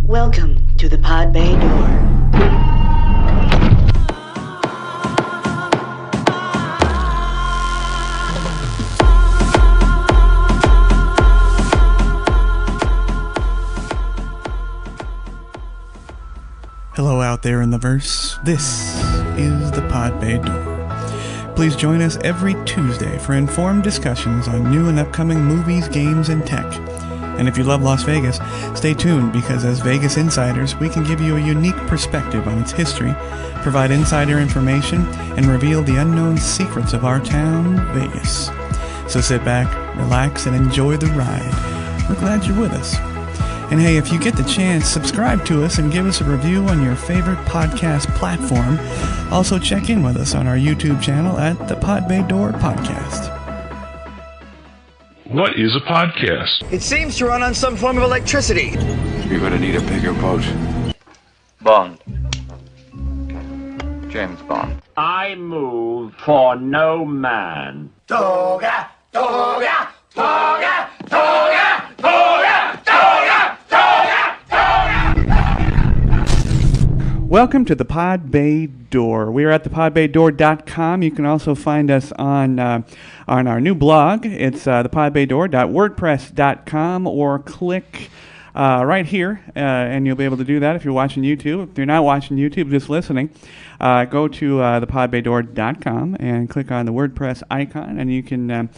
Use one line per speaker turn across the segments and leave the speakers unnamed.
Welcome to the Pod Bay Door.
Hello out there in the verse. This is the Pod Bay Door. Please join us every Tuesday for informed discussions on new and upcoming movies, games, and tech. And if you love Las Vegas, stay tuned because as Vegas insiders, we can give you a unique perspective on its history, provide insider information, and reveal the unknown secrets of our town, Vegas. So sit back, relax, and enjoy the ride. We're glad you're with us. And hey, if you get the chance, subscribe to us and give us a review on your favorite podcast platform. Also check in with us on our YouTube channel at the Pod Bay Door Podcast.
What is a podcast?
It seems to run on some form of electricity.
You're gonna need a bigger boat.
Bond. James Bond.
I move for no man.
Toga, toga, toga, toga, toga, toga, toga, toga.
Welcome to the Pod Bay Door. We are at thepodbaydoor.com. You can also find us on our new blog. It's thepodbaydoor.wordpress.com, or click right here, and you'll be able to do that if you're watching YouTube. If you're not watching YouTube, just listening, go to thepodbaydoor.com and click on the WordPress icon, and you can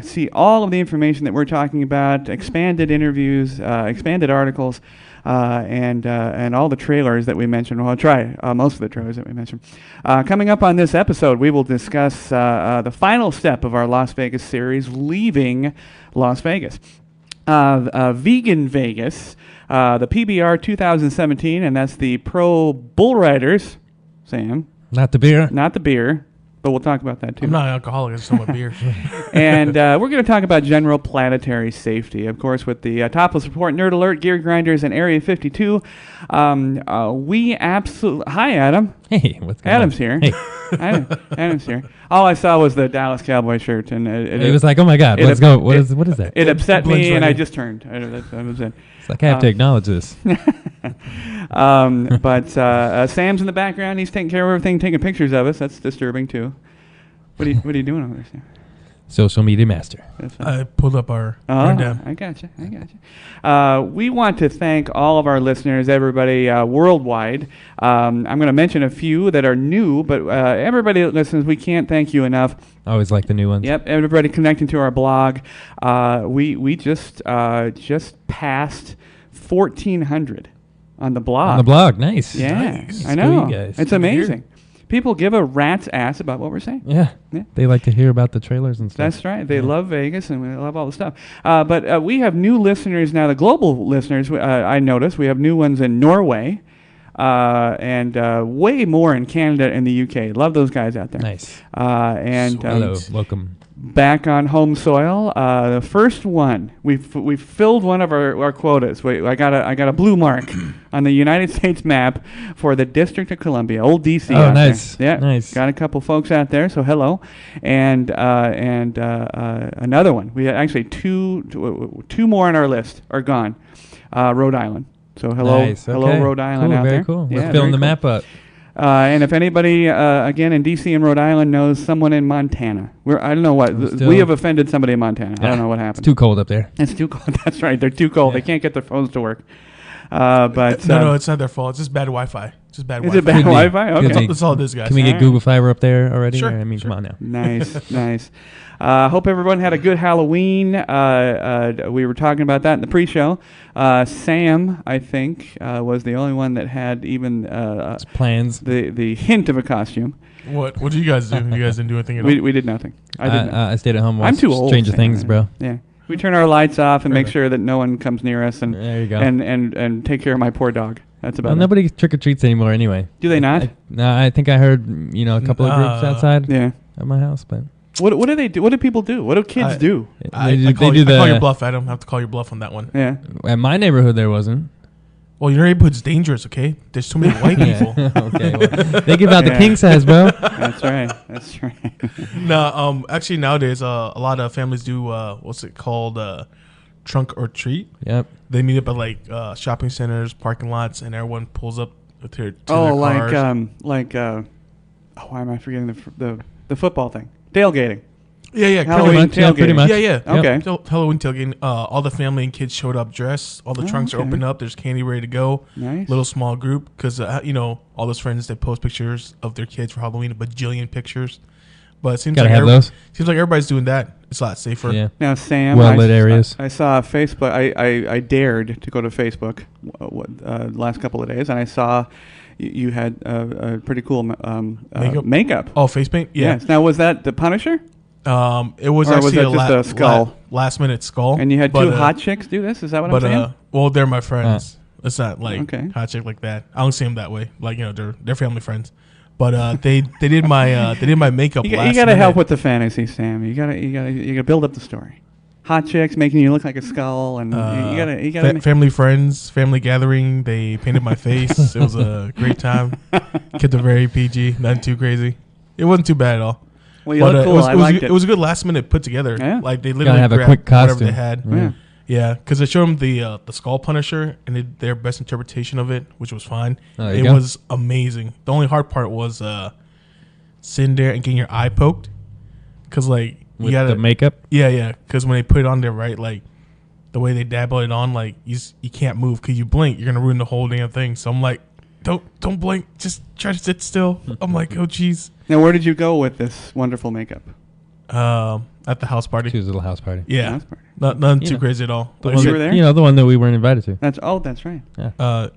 see all of the information that we're talking about, expanded interviews, expanded articles, and all the trailers that we mentioned. Well, I'll try most of the trailers that we mentioned. Coming up on this episode, we will discuss the final step of our Las Vegas series, Leaving Las Vegas. Vegan Vegas, the PBR 2017, and that's the Pro Bull Riders. Sam.
Not the beer.
Not the beer, but we'll talk about that too.
I'm not an alcoholic, I just want beer.
And we're going to talk about general planetary safety, of course, with the Topless Report, Nerd Alert, Gear Grinders, and Area 52. We absolutely... Hi, Adam.
Hey, what's going
Adam's
on?
here.
Hey.
Adam's here. All I saw was the Dallas Cowboy shirt, and
It was like, oh my God, let's go. What is that?
It upset me,
Blends
and
right
I
in.
just turned. That was it.
It's like, I have to acknowledge this.
But Sam's in the background. He's taking care of everything, taking pictures of us. That's disturbing too. What are you doing over there, Sam?
Social media master.
I pulled up our
Oh,
rundown.
I gotcha. We want to thank all of our listeners, everybody worldwide. I'm going to mention a few that are new, but everybody that listens, we can't thank you enough.
I always like the new ones.
Yep, everybody connecting to our blog. We just passed 1,400 on the blog.
On the blog, nice.
Yeah,
Nice.
I know.
Good, guys.
It's
Good to hear.
amazing. People give a rat's ass about what we're saying.
Yeah.
Yeah.
They like to hear about the trailers and stuff.
That's right. They love Vegas, and we love all the stuff. But we have new listeners now. The global listeners, I noticed, we have new ones in Norway, and way more in Canada and the UK. Love those guys out there.
Nice.
And
Hello, welcome.
back on home soil, the first one we've filled one of our quotas. I got a blue mark on the United States map for the District of Columbia, old DC.
Oh,
out
nice.
there. Yeah,
Nice.
Got a couple folks out there, so hello, and another one. We had actually two more on our list are gone. Rhode Island. So hello,
Nice.
hello,
Okay.
Rhode Island
Cool,
out
very
there.
cool.
Yeah,
Let's fill
very
the
cool.
map up.
And if anybody, again, in D.C. and Rhode Island knows someone in Montana, I don't know what, we have offended somebody in Montana. I don't know what happened.
It's too cold up there.
It's too cold. That's right. They're too cold.
Yeah.
They can't get their phones to work. But
No, it's not their fault. It's just bad Wi-Fi. Just bad
is
Wi-Fi.
it bad
Could be.
Wi-Fi?
Could
Okay.
be.
That's all it is, guys.
Can we get
Alright.
Google Fiber up there already?
Sure,
I mean,
sure.
come on now.
Nice, nice. Hope everyone had a good Halloween. We were talking about that in the pre-show. Sam, I think, was the only one that had even
It's plans.
the hint of a costume.
What did you guys do? You guys didn't do anything at all?
We did nothing. I did nothing.
I stayed at home.
I'm
Watched
too old.
Stranger
Sam.
Things, bro.
Yeah. We turn our lights off and
Fair
make
enough.
sure that no one comes near us, and
There you go.
and take care of my poor dog. That's about
Well,
it.
nobody trick or treats anymore anyway.
Do they not?
No, I think I heard a couple of groups outside
Yeah.
of my house, but
What do they do? What do people do? What do kids do?
I call your bluff, Adam. I have to call your bluff on that one.
Yeah.
At my neighborhood there wasn't.
Well, your neighborhood's dangerous, okay? There's too many white people.
Okay, well, they give out the
Yeah.
king size, bro.
That's right. That's right.
No, actually nowadays, a lot of families do what's it called? trunk or treat.
Yep.
They meet up at like shopping centers, parking lots, and everyone pulls up to their
Oh,
cars.
why am I forgetting the football thing? Tailgating.
Yeah,
Halloween
Pretty much, yeah, pretty
tailgating.
much.
Yeah.
Okay.
So Halloween tailgating. All the family and kids showed up dressed. All the trunks are
okay.
opened up. There's candy ready to go.
Nice.
Little small group because all those friends that post pictures of their kids for Halloween, a bajillion pictures. But it seems
Gotta
like
have those.
Seems like everybody's doing that. It's a lot safer.
Yeah.
Now, Sam,
Well-lit areas.
I saw Facebook. I dared to go to Facebook last couple of days, and I saw you had a pretty cool makeup.
Oh, face paint. Yeah.
Yes. Now, was that the Punisher?
It was
Or
actually
was that just a skull?
last minute skull.
And you had
But,
two hot chicks do this? Is that what I'm saying?
well, they're my friends. It's not like
Okay.
hot chick like that. I don't see them that way. Like they're family friends. But they did my makeup.
You
last
got to
minute.
help with the fantasy, Sam. You got to build up the story. Hot chicks making you look like a skull, and you got to.
Family friends, family gathering. They painted my face. It was a great time. Kept it very PG, nothing too crazy. It wasn't too bad at all.
Well, you look cool. I liked it.
It was a good last minute put together.
Yeah.
Like they literally
have a
grabbed
quick
whatever
costume.
they had.
Yeah.
Yeah, because they showed them the Skull Punisher and did their best interpretation of it, which was fine.
There
It
you go.
was amazing. The only hard part was sitting there and getting your eye poked, because like you
With
gotta
the makeup.
yeah, because when they put it on there, right, like the way they dabble it on, like you can't move because you blink, you're gonna ruin the whole damn thing. So I'm like, don't blink, just try to sit still. I'm like, oh geez.
Now, where did you go with this wonderful makeup?
At the house party.
She was a little house party.
Yeah,
House party.
nothing
You
too
know.
crazy at all.
The
Like
one
I
you were
said,
there?
The one that we weren't invited to.
That's right.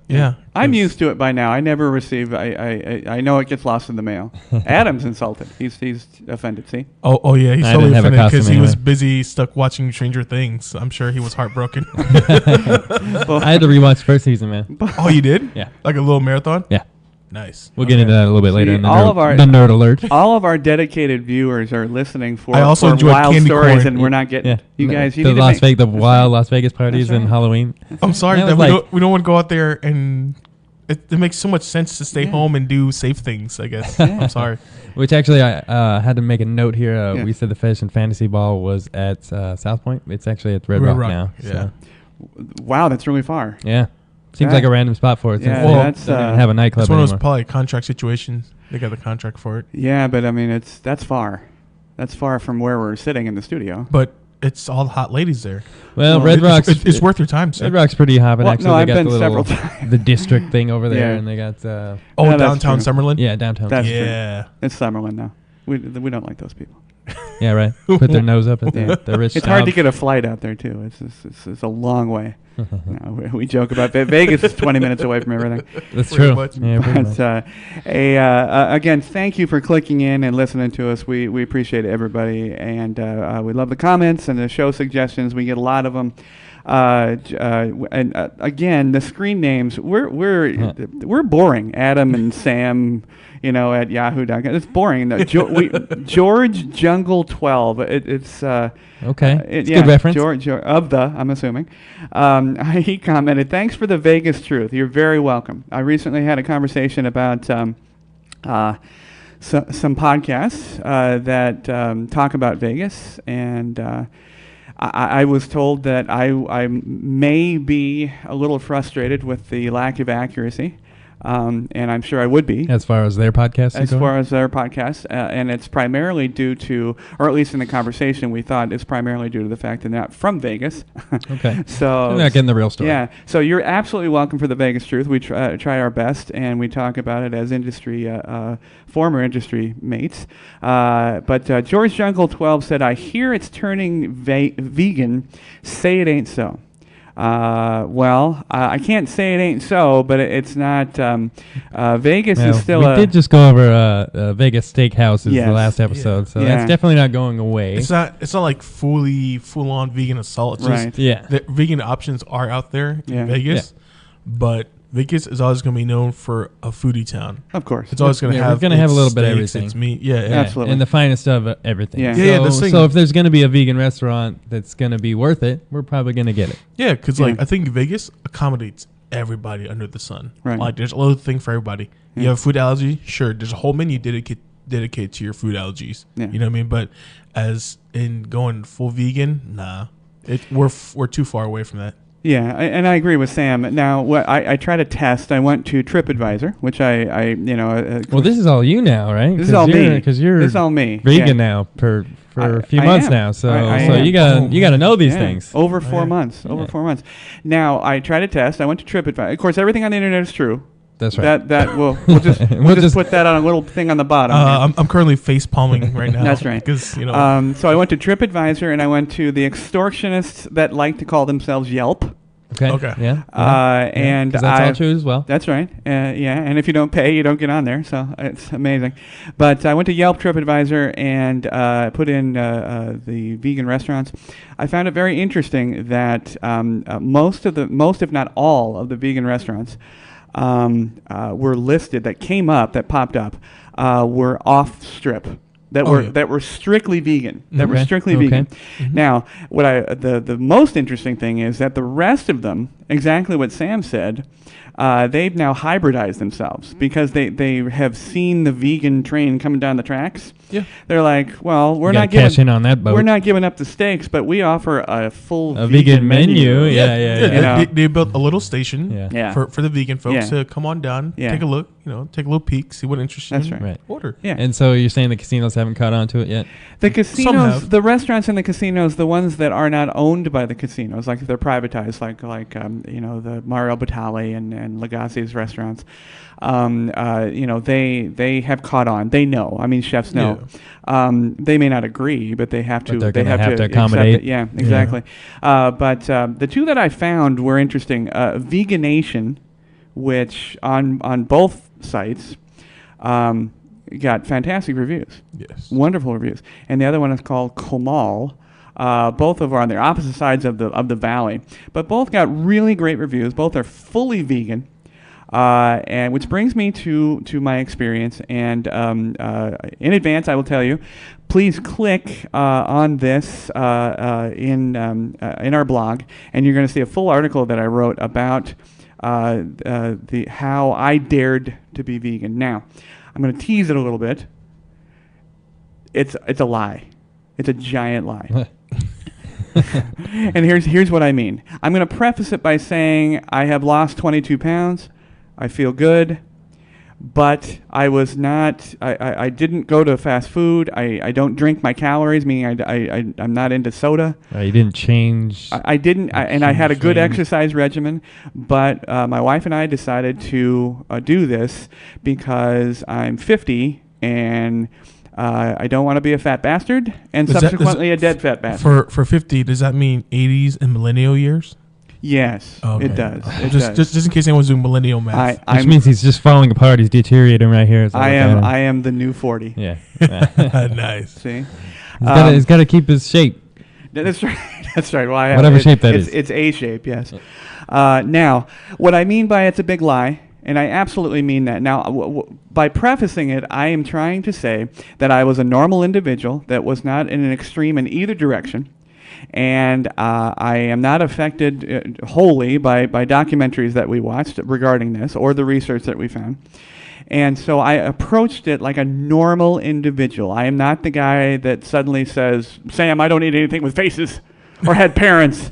Yeah.
I'm
'cause-
used to it by now. I never receive. I know it gets lost in the mail. Adam's insulted. He's offended. See.
Oh yeah, he's
I
totally
didn't have a
offended because
costume
he was
anyway.
busy stuck watching Stranger Things. I'm sure he was heartbroken.
I had to rewatch first season, man.
Oh, you did?
Yeah.
Like a little marathon?
Yeah.
Nice.
We'll get into that a little bit later
See,
in the
all
nerd,
of our-
the nerd alert.
All of our dedicated viewers are listening for,
I also
for
enjoyed
wild
candy
stories,
corn.
and we're not getting.
Yeah.
You guys, you
the
need to
Las
make-
Vegas, the wild Las Vegas parties
That's
and
right.
Halloween.
I'm sorry
That
that
was
we don't want to go out there and it makes so much sense to stay
Yeah.
home and do safe things, I guess.
Yeah.
I'm sorry.
Which actually, I had to make a note here.
Yeah.
We said the Fish and Fantasy Ball was at South Point. It's actually at Red
Red
Rock
Rock,
now.
yeah.
So,
Wow, that's really far.
yeah. Seems
That-
like a random spot for it. Since
Yeah,
they
that's,
don't even have a nightclub
It's one of those
anymore.
probably contract situations. They got the contract for it.
Yeah, but I mean, that's far. That's far from where we're sitting in the studio.
But it's all the hot ladies there.
Well,
Well,
Red
It's-
Rock's
It's worth your time, sir.
Red Rock's pretty hot, but
Well,
actually
no,
they
I've
got
been
the
several
little
times.
the district thing over there,
Yeah.
and they got
Oh,
Yeah, that's
downtown
true.
Summerlin?
yeah downtown.
That's
Yeah.
true. It's Summerlin now. We don't like those people.
Yeah, right. Put their nose up at the rich.
It's hard to
snobs.
get a flight out there too. It's a long way. No, we joke about Vegas is 20 minutes away from everything.
That's
Pretty
true.
much.
Yeah, pretty
But
much.
again, thank you for clicking in and listening to us. We appreciate it, everybody, and we love the comments and the show suggestions. We get a lot of them. Again, the screen names we're boring. Adam and Sam, at Yahoo.com. It's boring. George Jungle 12. It's
Okay. It's
yeah,
good reference.
George I'm assuming. He commented, "Thanks for the Vegas truth. You're very welcome. I recently had a conversation about some podcasts that talk about Vegas, and I was told that I may be a little frustrated with the lack of accuracy, and I'm sure I would be.
As far as their podcast,
As far as their podcast, and it's primarily due to, or at least in the conversation, we thought it's primarily due to the fact that they're not from Vegas.
Okay.
So
They're not getting the real story.
Yeah. So you're absolutely welcome for the Vegas Truth. We try our best, and we talk about it as former industry mates. But George Jungle 12 said, "I hear it's turning vegan. Say it ain't so." I can't say it ain't so, but it's not. Vegas is still
we did just go over Vegas Steakhouses
Yes.
the last episode, so
Yeah.
that's definitely not going away.
It's not like full on vegan assault. It's
Right.
just
Yeah.
the vegan options are out there
Yeah.
in Vegas, but Vegas is always going to be known for a foodie town.
Of course.
It's always going to
Yeah,
have.
we're gonna have a
its
little bit of
steaks,
everything.
It's meat. Yeah.
Yeah,
Absolutely.
and the finest of everything.
Yeah.
So,
Yeah, this thing-
so if there's going to be a vegan restaurant that's going to be worth it, we're probably going to get it.
Yeah, because
Yeah.
like I think Vegas accommodates everybody under the sun.
Right.
Like there's a little thing for everybody.
Yeah.
You have a food allergy, sure. There's a whole menu dedicated to your food allergies.
Yeah.
You know what I mean? But as in going full vegan, nah. We're too far away from that.
Yeah, and I agree with Sam. Now, what I try to test. I went to TripAdvisor, which
Well, this is all you now, right?
This is all me.
Because you're
This is all me.
vegan now for a few months
am.
now. So
I
so
am.
you gotta know these things.
Over 4 months. Over 4 months. Now, I try to test. I went to TripAdvisor. Of course, everything on the internet is true.
That's right.
That we'll just put that on a little thing on the bottom.
I'm currently face palming right now.
That's right.
Because
So I went to TripAdvisor and I went to the extortionists that like to call themselves Yelp.
Okay. Yeah.
And
'cause that's all true as well.
That's right. And if you don't pay, you don't get on there. So it's amazing. But I went to Yelp, TripAdvisor, and put in the vegan restaurants. I found it very interesting that most, if not all, of the vegan restaurants were listed that popped up were off strip. That were strictly vegan. Vegan. Now, the most interesting thing is that the rest of them, exactly what Sam said, they've now hybridized themselves because they have seen the vegan train coming down the tracks.
Yeah.
They're like, well, we're not
cash in on that boat.
We're not giving up the steaks, but we offer a full
vegan menu. Yeah.
They built a little station
Yeah.
for the vegan folks
Yeah.
to come on down,
Yeah.
take a look, take a little peek, see what interests you.
That's right.
Right.
Order.
Yeah.
And so you're saying the casinos haven't caught on to it yet?
The casinos,
have.
the restaurants and the casinos, the ones that are not owned by the casinos, like if they're privatized, like the Mario Batali and Legacy's restaurants, they have caught on. They know. I mean, chefs know. They may not agree, but they have to.
But
they
they're
have
gonna
to
accommodate.
accept it. Yeah, exactly. But the two that I found were interesting. Veganation, which on both sites got fantastic reviews.
Yes.
Wonderful reviews. And the other one is called Komal. Both of them are on the opposite sides of the valley, but both got really great reviews. Both are fully vegan, and which brings me to my experience. And in advance, I will tell you, please click on this in our blog, and you're going to see a full article that I wrote about how I dared to be vegan. Now, I'm going to tease it a little bit. It's a lie. It's a giant lie. And here's what I mean. I'm going to preface it by saying I have lost 22 pounds. I feel good, but I was not. I didn't go to fast food. I don't drink my calories, meaning I'm not into soda.
You didn't change.
I didn't, and I had a good exercise regimen, but my wife and I decided to do this because I'm 50 and I don't want to be a fat bastard and subsequently a dead fat bastard.
For 50, does that mean 80s and millennial years?
Yes,
Okay.
it does. It
Just
does.
in case anyone's doing millennial math.
Which means he's just falling apart. He's deteriorating right here.
I am the new 40.
Yeah.
Nice.
See?
He's got to keep his shape.
That's right. That's right. Well,
Whatever shape that is.
It's A shape, yes. Now, what I mean by it's a big lie, and I absolutely mean that. Now, by prefacing it, I am trying to say that I was a normal individual that was not in an extreme in either direction, and I am not affected wholly by documentaries that we watched regarding this or the research that we found. And so I approached it like a normal individual. I am not the guy that suddenly says, Sam, I don't eat anything with faces. Or had parents.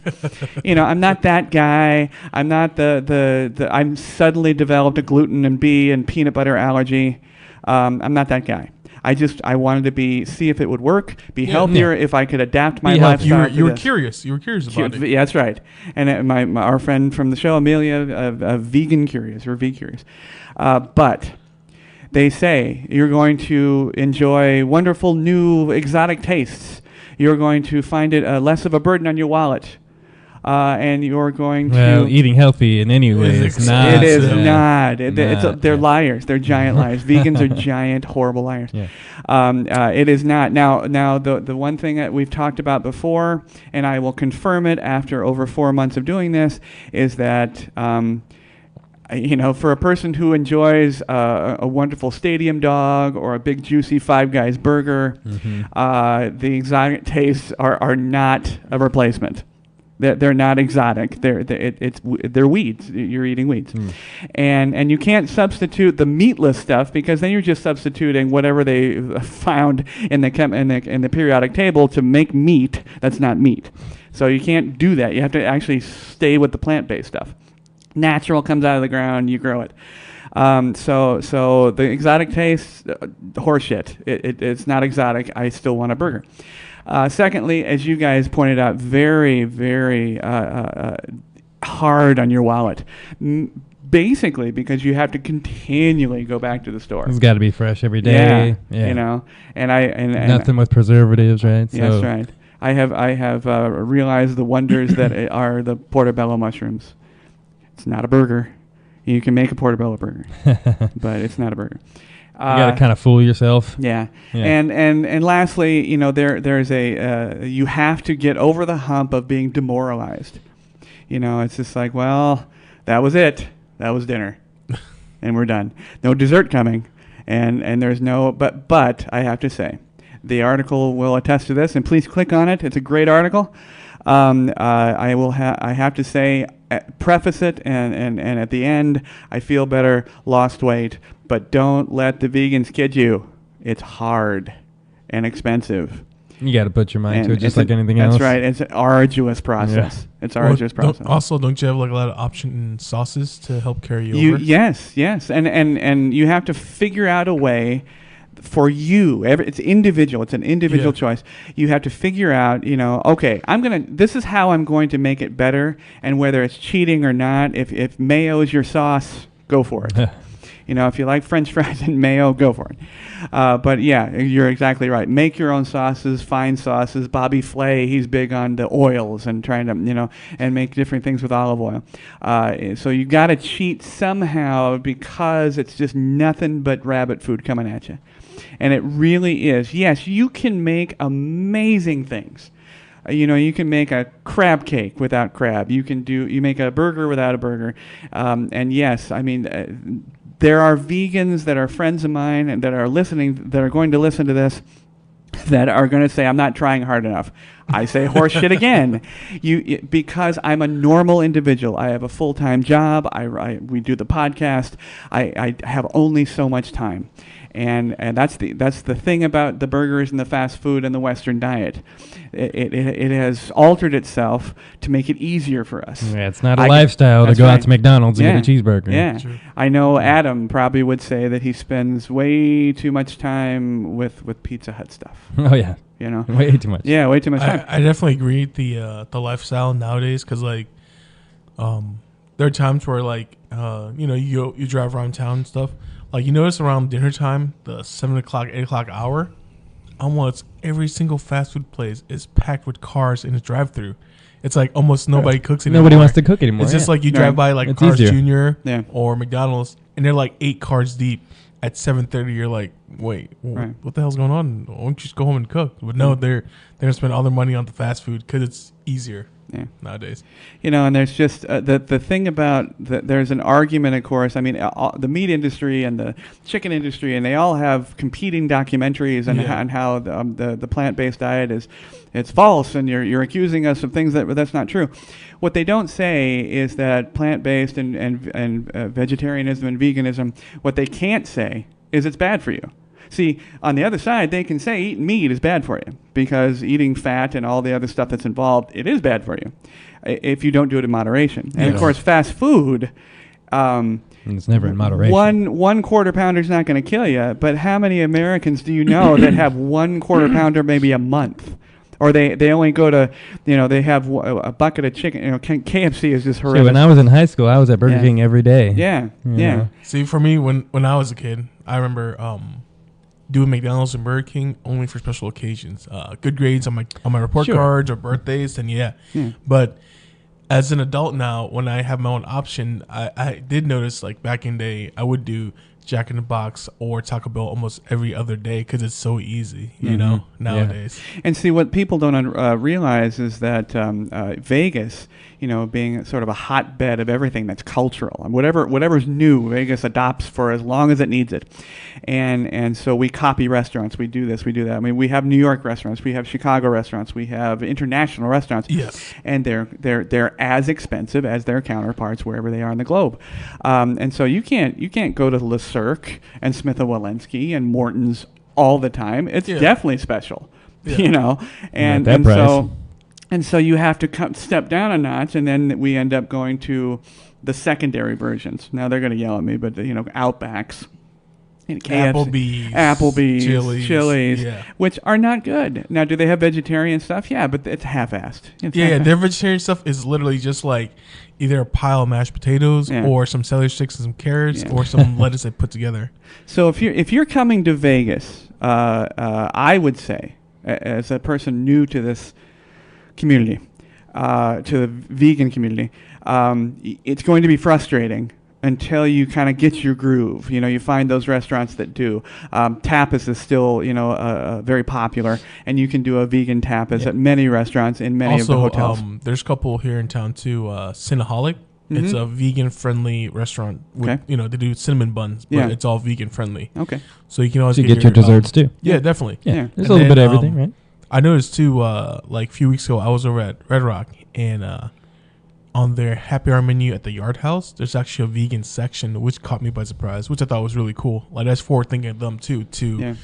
I'm not that guy. I'm not I'm suddenly developed a gluten and bee and peanut butter allergy. I'm not that guy. I wanted to see if it would work, be healthier, if I could adapt my lifestyle.
You were curious. You were curious about it.
Yeah, that's right. And our friend from the show, Amelia, vegan curious or V-curious. But they say you're going to enjoy wonderful new exotic tastes. You're going to find it less of a burden on your wallet. And you're going to...
eating healthy in any way is not.
It is not. They're liars. They're giant liars. Vegans are giant, horrible liars. Yeah. It is not. Now the one thing that we've talked about before, and I will confirm it after over 4 months of doing this, is that... for a person who enjoys a wonderful stadium dog or a big juicy Five Guys burger, the exotic tastes are not a replacement. They're not exotic. They're weeds. You're eating weeds, and you can't substitute the meatless stuff because then you're just substituting whatever they found in the periodic table to make meat that's not meat. So you can't do that. You have to actually stay with the plant-based stuff. Natural comes out of the ground. You grow it. So the exotic taste, horseshit. It's not exotic. I still want a burger. Secondly, as you guys pointed out, very, very hard on your wallet. Basically, because you have to continually go back to the store.
It's got to be fresh every day.
Yeah. You know, and
nothing with preservatives, right?
So that's right. I have realized the wonders that are the portobello mushrooms. It's not a burger. You can make a portobello burger, but it's not a burger.
You got to kind of fool yourself.
Yeah. And lastly, you know, there's you have to get over the hump of being demoralized. You know, it's just like, well, that was it. That was dinner, and we're done. No dessert coming, and there's no. But I have to say, the article will attest to this, and please click on it. It's a great article. I have to say, preface it, and at the end, I feel better, lost weight, but don't let the vegans kid you. It's hard and expensive.
You got to put your mind to it, just like anything else.
That's right. It's an arduous process. Yeah. It's an arduous process.
Don't you have like a lot of option sauces to help carry you over?
Yes, and you have to figure out a way for you. It's individual. It's an individual choice. You have to figure out, you know, okay, this is how I'm going to make it better, and whether it's cheating or not, if mayo is your sauce, go for it. You know, if you like French fries and mayo, go for it. But yeah, you're exactly right. Make your own sauces, fine sauces. Bobby Flay, he's big on the oils and trying to, you know, and make different things with olive oil. So you got to cheat somehow because it's just nothing but rabbit food coming at you. And it really is. Yes, you can make amazing things. You know, you can make a crab cake without crab. You make a burger without a burger. And yes, I mean, there are vegans that are friends of mine and that are going to listen to this, that are going to say, I'm not trying hard enough. I say horse shit again. Because I'm a normal individual. I have a full-time job. We do the podcast. I have only so much time. And that's the thing about the burgers and the fast food and the Western diet. It has altered itself to make it easier for us.
Yeah, it's not a lifestyle to go out to McDonald's and get a cheeseburger.
Yeah, sure. I know Adam probably would say that he spends way too much time with Pizza Hut stuff.
Oh yeah,
you know,
way too much.
Yeah, way too much time.
I definitely agree with the lifestyle nowadays, because like, there are times where like, you know, you drive around town and stuff. Like, you notice around dinner time, the 7 o'clock, 8 o'clock hour, almost every single fast food place is packed with cars in the drive-thru. It's like almost nobody cooks anymore.
Nobody wants to cook anymore.
It's just like you drive by like Cars Jr. or McDonald's, and they're like 8 cars deep at 7:30. You're like, wait, what the hell's going on? Why don't you just go home and cook? But no, they're gonna spend all their money on the fast food because it's easier. Yeah. Nowadays,
you know, and there's just the thing about there's an argument, of course. I mean, the meat industry and the chicken industry, and they all have competing documentaries on how the plant-based diet it's false, and you're accusing us of things that's not true. What they don't say is that plant-based and vegetarianism and veganism, what they can't say is it's bad for you. See, on the other side, they can say eating meat is bad for you because eating fat and all the other stuff that's involved, it is bad for you if you don't do it in moderation. And of course, fast food.
It's never in moderation.
One quarter pounder is not going to kill you, but how many Americans do you know that have 1 quarter pounder maybe a month? Or they only go to, you know, they have a bucket of chicken. You know, KFC is just horrific.
So when I was in high school, I was at Burger King every day.
Yeah.
See, for me, when I was a kid, I remember doing McDonald's and Burger King only for special occasions. Good grades on my report cards or birthdays, and But as an adult now, when I have my own option, I did notice, like back in the day, I would do Jack in the Box or Taco Bell almost every other day because it's so easy, you know, nowadays.
And see, what people don't realize is that Vegas, you know, being sort of a hotbed of everything that's cultural, and whatever's new, Vegas adopts for as long as it needs it. And so we copy restaurants. We do this, we do that. I mean, we have New York restaurants, we have Chicago restaurants, we have international restaurants.
Yes.
And they're as expensive as their counterparts wherever they are in the globe. And so you can't go to Le Cirque and Smith & Wollensky and Morton's all the time. It's definitely special, you know. And so you have to step down a notch, and then we end up going to the secondary versions. Now they're going to yell at me, but you know, Outbacks, and Applebee's, Chili's, which are not good. Now, do they have vegetarian stuff? Yeah, but it's half-assed.
Their vegetarian stuff is literally just like either a pile of mashed potatoes or some celery sticks and some carrots or some lettuce they put together. So
if you're coming to Vegas, I would say, as a person new to this community, to the vegan community, it's going to be frustrating until you kind of get your groove. You know, you find those restaurants that do. Tapas is still, you know, very popular, and you can do a vegan tapas at many restaurants in many of the hotels.
There's a couple here in town too, Cinnaholic. Mm-hmm. It's a vegan-friendly restaurant. With, you know, they do cinnamon buns, but it's all vegan-friendly.
Okay.
So you can always
get your desserts too.
Yeah, definitely.
Yeah. There's a little bit of everything, right?
I noticed too, like a few weeks ago, I was over at Red Rock, and on their happy hour menu at the Yard House, there's actually a vegan section, which caught me by surprise, which I thought was really cool. Like, that's forward thinking of them too, to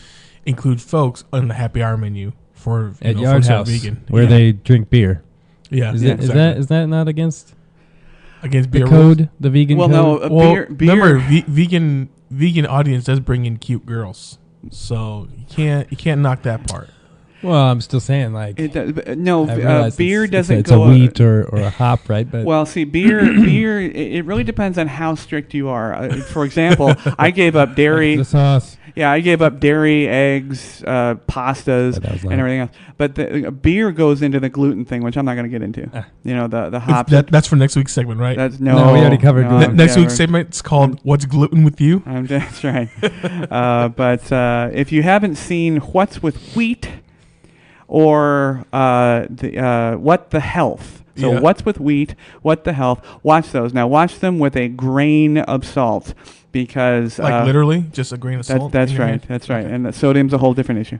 include folks on the happy hour menu for
at Yard House,
vegan,
where they drink beer.
Yeah,
is that not against
beer
the code,
rules?
the vegan code?
No, beer.
Remember, vegan audience does bring in cute girls, so you can't knock that part.
Well, I'm still saying, like,
beer doesn't
it's
go
a wheat or a hop, right? But
well, see, beer, it really depends on how strict you are. For example, I gave up dairy.
The sauce.
Yeah, I gave up dairy, eggs, pastas, and everything else. But the beer goes into the gluten thing, which I'm not going to get into. You know, the hops.
That's for next week's segment, right?
No,
we already covered gluten.
Next week's segment is called "What's Gluten with You?"
That's right. But if you haven't seen What's with Wheat, or What the Health. So What's with Wheat, What the Health. Watch those. Now watch them with a grain of salt, because
literally just a grain of salt.
That's right. That's right. Okay. And the sodium's a whole different issue.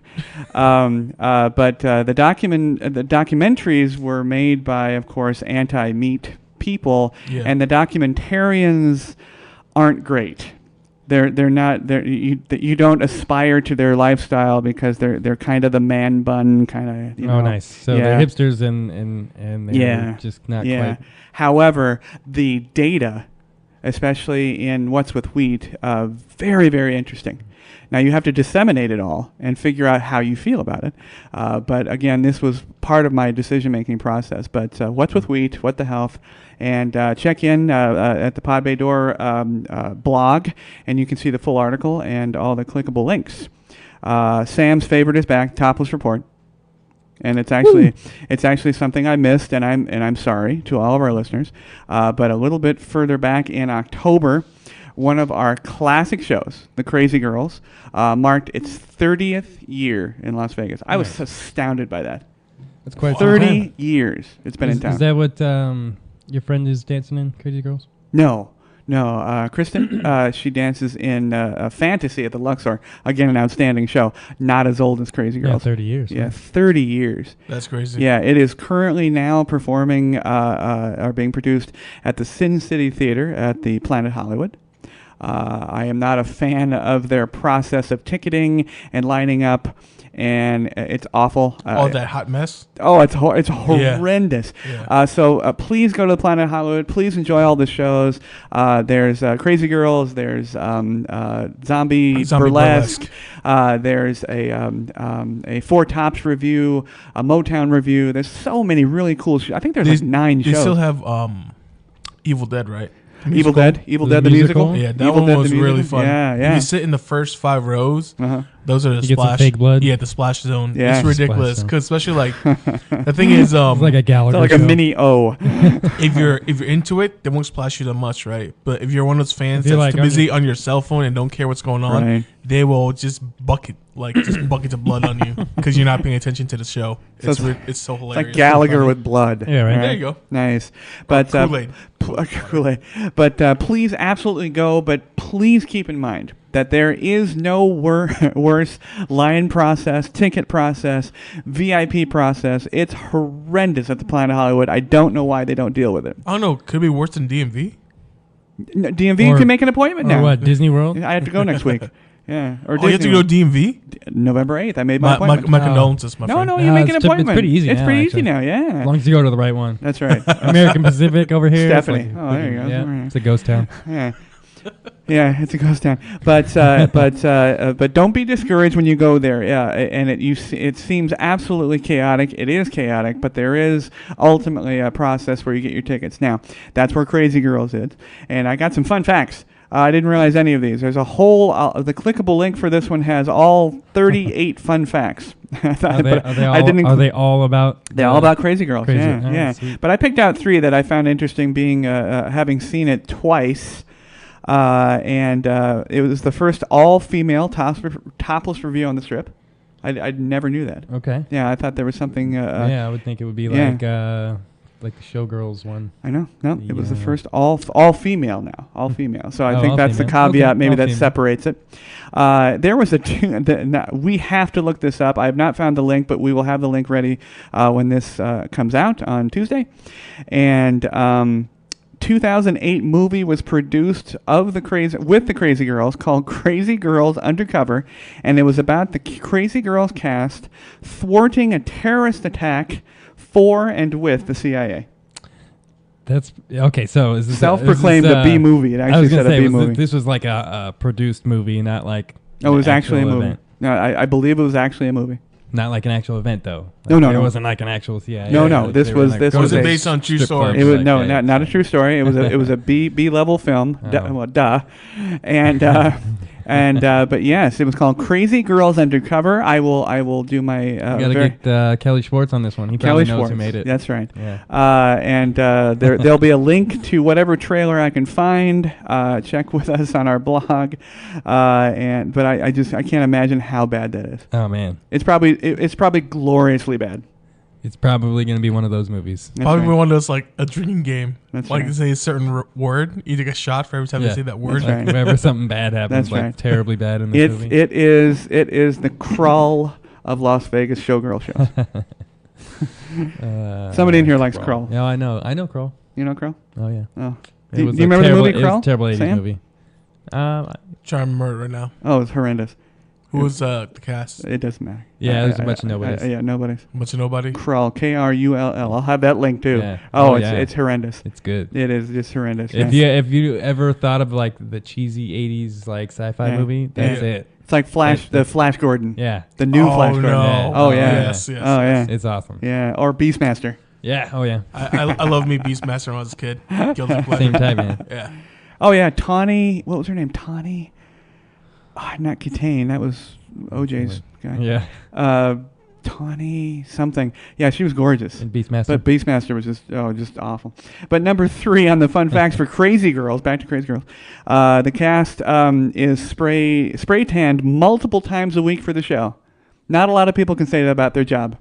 But the documentaries were made by, of course, anti-meat people, and the documentarians aren't great. They're not. You don't aspire to their lifestyle because they're kind of the man bun kind of.
Oh, nice. So they're hipsters and they're just not quite.
However, the data, especially in What's with Wheat, very, very interesting. Now you have to disseminate it all and figure out how you feel about it. But again, this was part of my decision-making process. But What's with Wheat, What the Health, and check in at the Pod Bay Door blog, and you can see the full article and all the clickable links. Sam's favorite is back, Topless Report. And it's actually something I missed, and I'm sorry to all of our listeners. But a little bit further back in October, one of our classic shows, The Crazy Girls, marked its 30th year in Las Vegas. I was astounded by that.
That's quite
30 years it's been in town.
Is that what your friend is dancing in, Crazy Girls?
No. Kristen, she dances in Fantasy at the Luxor. Again, an outstanding show. Not as old as Crazy Girls.
Yeah, 30 years.
Yeah, 30 years.
That's crazy.
Yeah, it is currently now performing or being produced at the Sin City Theater at the Planet Hollywood. I am not a fan of their process of ticketing and lining up, and it's awful.
That hot mess?
Oh, it's horrendous.
Yeah.
So please go to the Planet Hollywood. Please enjoy all the shows. There's Crazy Girls. There's Zombie Burlesque. There's a Four Tops review, a Motown review. There's so many really cool shows. I think there's like 9 shows.
They still have Evil Dead, right?
Evil Dead the
musical?
musical.
Yeah, that
Evil
one
Dead the
was really
musical.
fun.
Yeah,
If
yeah.
you sit in the first 5 rows, those are the
You get some
splash.
fake blood?
Yeah, the splash zone.
Yeah.
It's ridiculous
Splash zone.
because especially like the thing is,
It's like a Gallagher
It's like a
show.
mini O.
if you're into it, they won't splash you that much, right? But if you're one of those fans
If
that's
you're like
too busy on your cell phone and don't care what's going on,
Right.
they will just buckets of blood on you because you're not paying attention to the show.
So
It's so
It's
hilarious.
like Gallagher
So funny.
with blood.
Yeah, right.
There you go.
Nice. But
Kool-Aid.
Kool-Aid. But please absolutely go. But please keep in mind that there is no worse line process, ticket process, VIP process. It's horrendous at the Planet Hollywood. I don't know why they don't deal with it.
I don't know. Could be worse than DMV.
No, DMV, you
Or-
can make an appointment
Or
now.
what, Disney World?
I have to go next week. Yeah. Or
Oh, you have to
Disney
go
World.
DMV.
November 8th. I made my
My
appointment.
condolences, my
No,
friend.
no, you
No,
make an
it's
appointment.
pretty easy
It's
now,
pretty easy
actually.
now, yeah.
As long as you go to the right one.
That's right.
American Pacific over here.
Stephanie.
It's
Oh, there you go.
Yeah,
All right.
it's a ghost town.
Yeah. Yeah, it's a ghost town, but don't be discouraged when you go there. Yeah, and it seems absolutely chaotic. It is chaotic, but there is ultimately a process where you get your tickets. Now, that's where Crazy Girls is, and I got some fun facts. I didn't realize any of these. There's a whole the clickable link for this one has all 38 fun facts.
Are they all about?
They're all about Crazy Girls.
Crazy.
Yeah,
Oh,
yeah.
sweet.
But I picked out 3 that I found interesting, being having seen it twice. And it was the first all-female topless review on the Strip. I never knew that.
Okay.
Yeah, I thought there was something.
Yeah, I would think it would be
yeah.
like the Showgirls one.
I know. No, it was the
Yeah.
first all-female now. All-female. So I
Oh,
think that's the
all-female.
caveat.
Okay,
Maybe that
all-female.
separates it. There was we have to look this up. I have not found the link, but we will have the link ready when this comes out on Tuesday. And 2008 movie was produced with the Crazy Girls called Crazy Girls Undercover, and it was about the Crazy Girls cast thwarting a terrorist attack for and with the CIA.
That's okay. So is this
Self-proclaimed a B movie. It
I was
actually
gonna
said a
say
B movie.
this was like a produced movie, not like.
Oh, it was
an
actually a
actual
movie.
event.
No, I believe it was actually a movie.
Not like an actual event though.
No,
Like,
no,
It
no.
wasn't like an actual CIA.
No, no,
Like,
this
they were,
was-
like,
this
going
was
to
a-
based on true
strip
story?
clubs,
It was
like,
no,
yeah.
not a true story. It was a B level film.
Oh.
Well, duh. And but yes, it was called Crazy Girls Undercover. I will do my
You gotta get Kelly Schwartz on this one. He
Kelly
probably knows
Schwartz.
who made it.
That's right.
Yeah.
And there'll be a link to whatever trailer I can find. Check with us on our blog. But I can't imagine how bad that is.
Oh man,
It's probably gloriously bad.
it's probably gonna be one of those movies.
That's
Probably
right.
one of those like a drinking game.
That's
like
right.
to say a certain word, you take a shot for every time
Yeah.
they say that word.
That's right.
Whenever something bad happens,
That's
like
right.
terribly bad in this movie.
It is the crawl of Las Vegas showgirl shows. Somebody in here likes Krull.
Yeah, I know Krull.
You know Krull?
Oh yeah.
Oh.
It
Do
was
you
a
remember the
terrible-
movie
It was
Krull?
a terrible 80s
Sam?
movie.
Trying to remember it right now.
Oh, it's horrendous.
Who was the cast?
It doesn't matter.
Yeah, there's a bunch of nobodies.
Yeah, nobodies.
Much of nobody.
Krull, Krull. I'll have that link too.
Yeah.
Oh,
Oh,
it's
yeah.
it's horrendous.
It's good.
It is just horrendous.
If
yeah.
you ever thought of like the cheesy 80s like sci-fi
Yeah.
movie, that's
Yeah.
it.
It's like the Flash Gordon.
Yeah.
The new
Oh,
Flash Gordon.
no.
Oh yeah.
Yes, yes,
Oh yeah.
It's awesome.
Yeah. Or Beastmaster.
Yeah. Oh yeah.
I love me Beastmaster when I was a kid. Guilty pleasure.
Same time, man.
Yeah.
Oh yeah, Tawny. What was her name? Tawny. Not Kitane. That was OJ's guy.
Yeah.
Tawny something. Yeah, she was gorgeous.
And Beastmaster.
But Beastmaster was just awful. But number 3 on the fun facts for Crazy Girls, back to Crazy Girls, the cast is spray tanned multiple times a week for the show. Not a lot of people can say that about their job.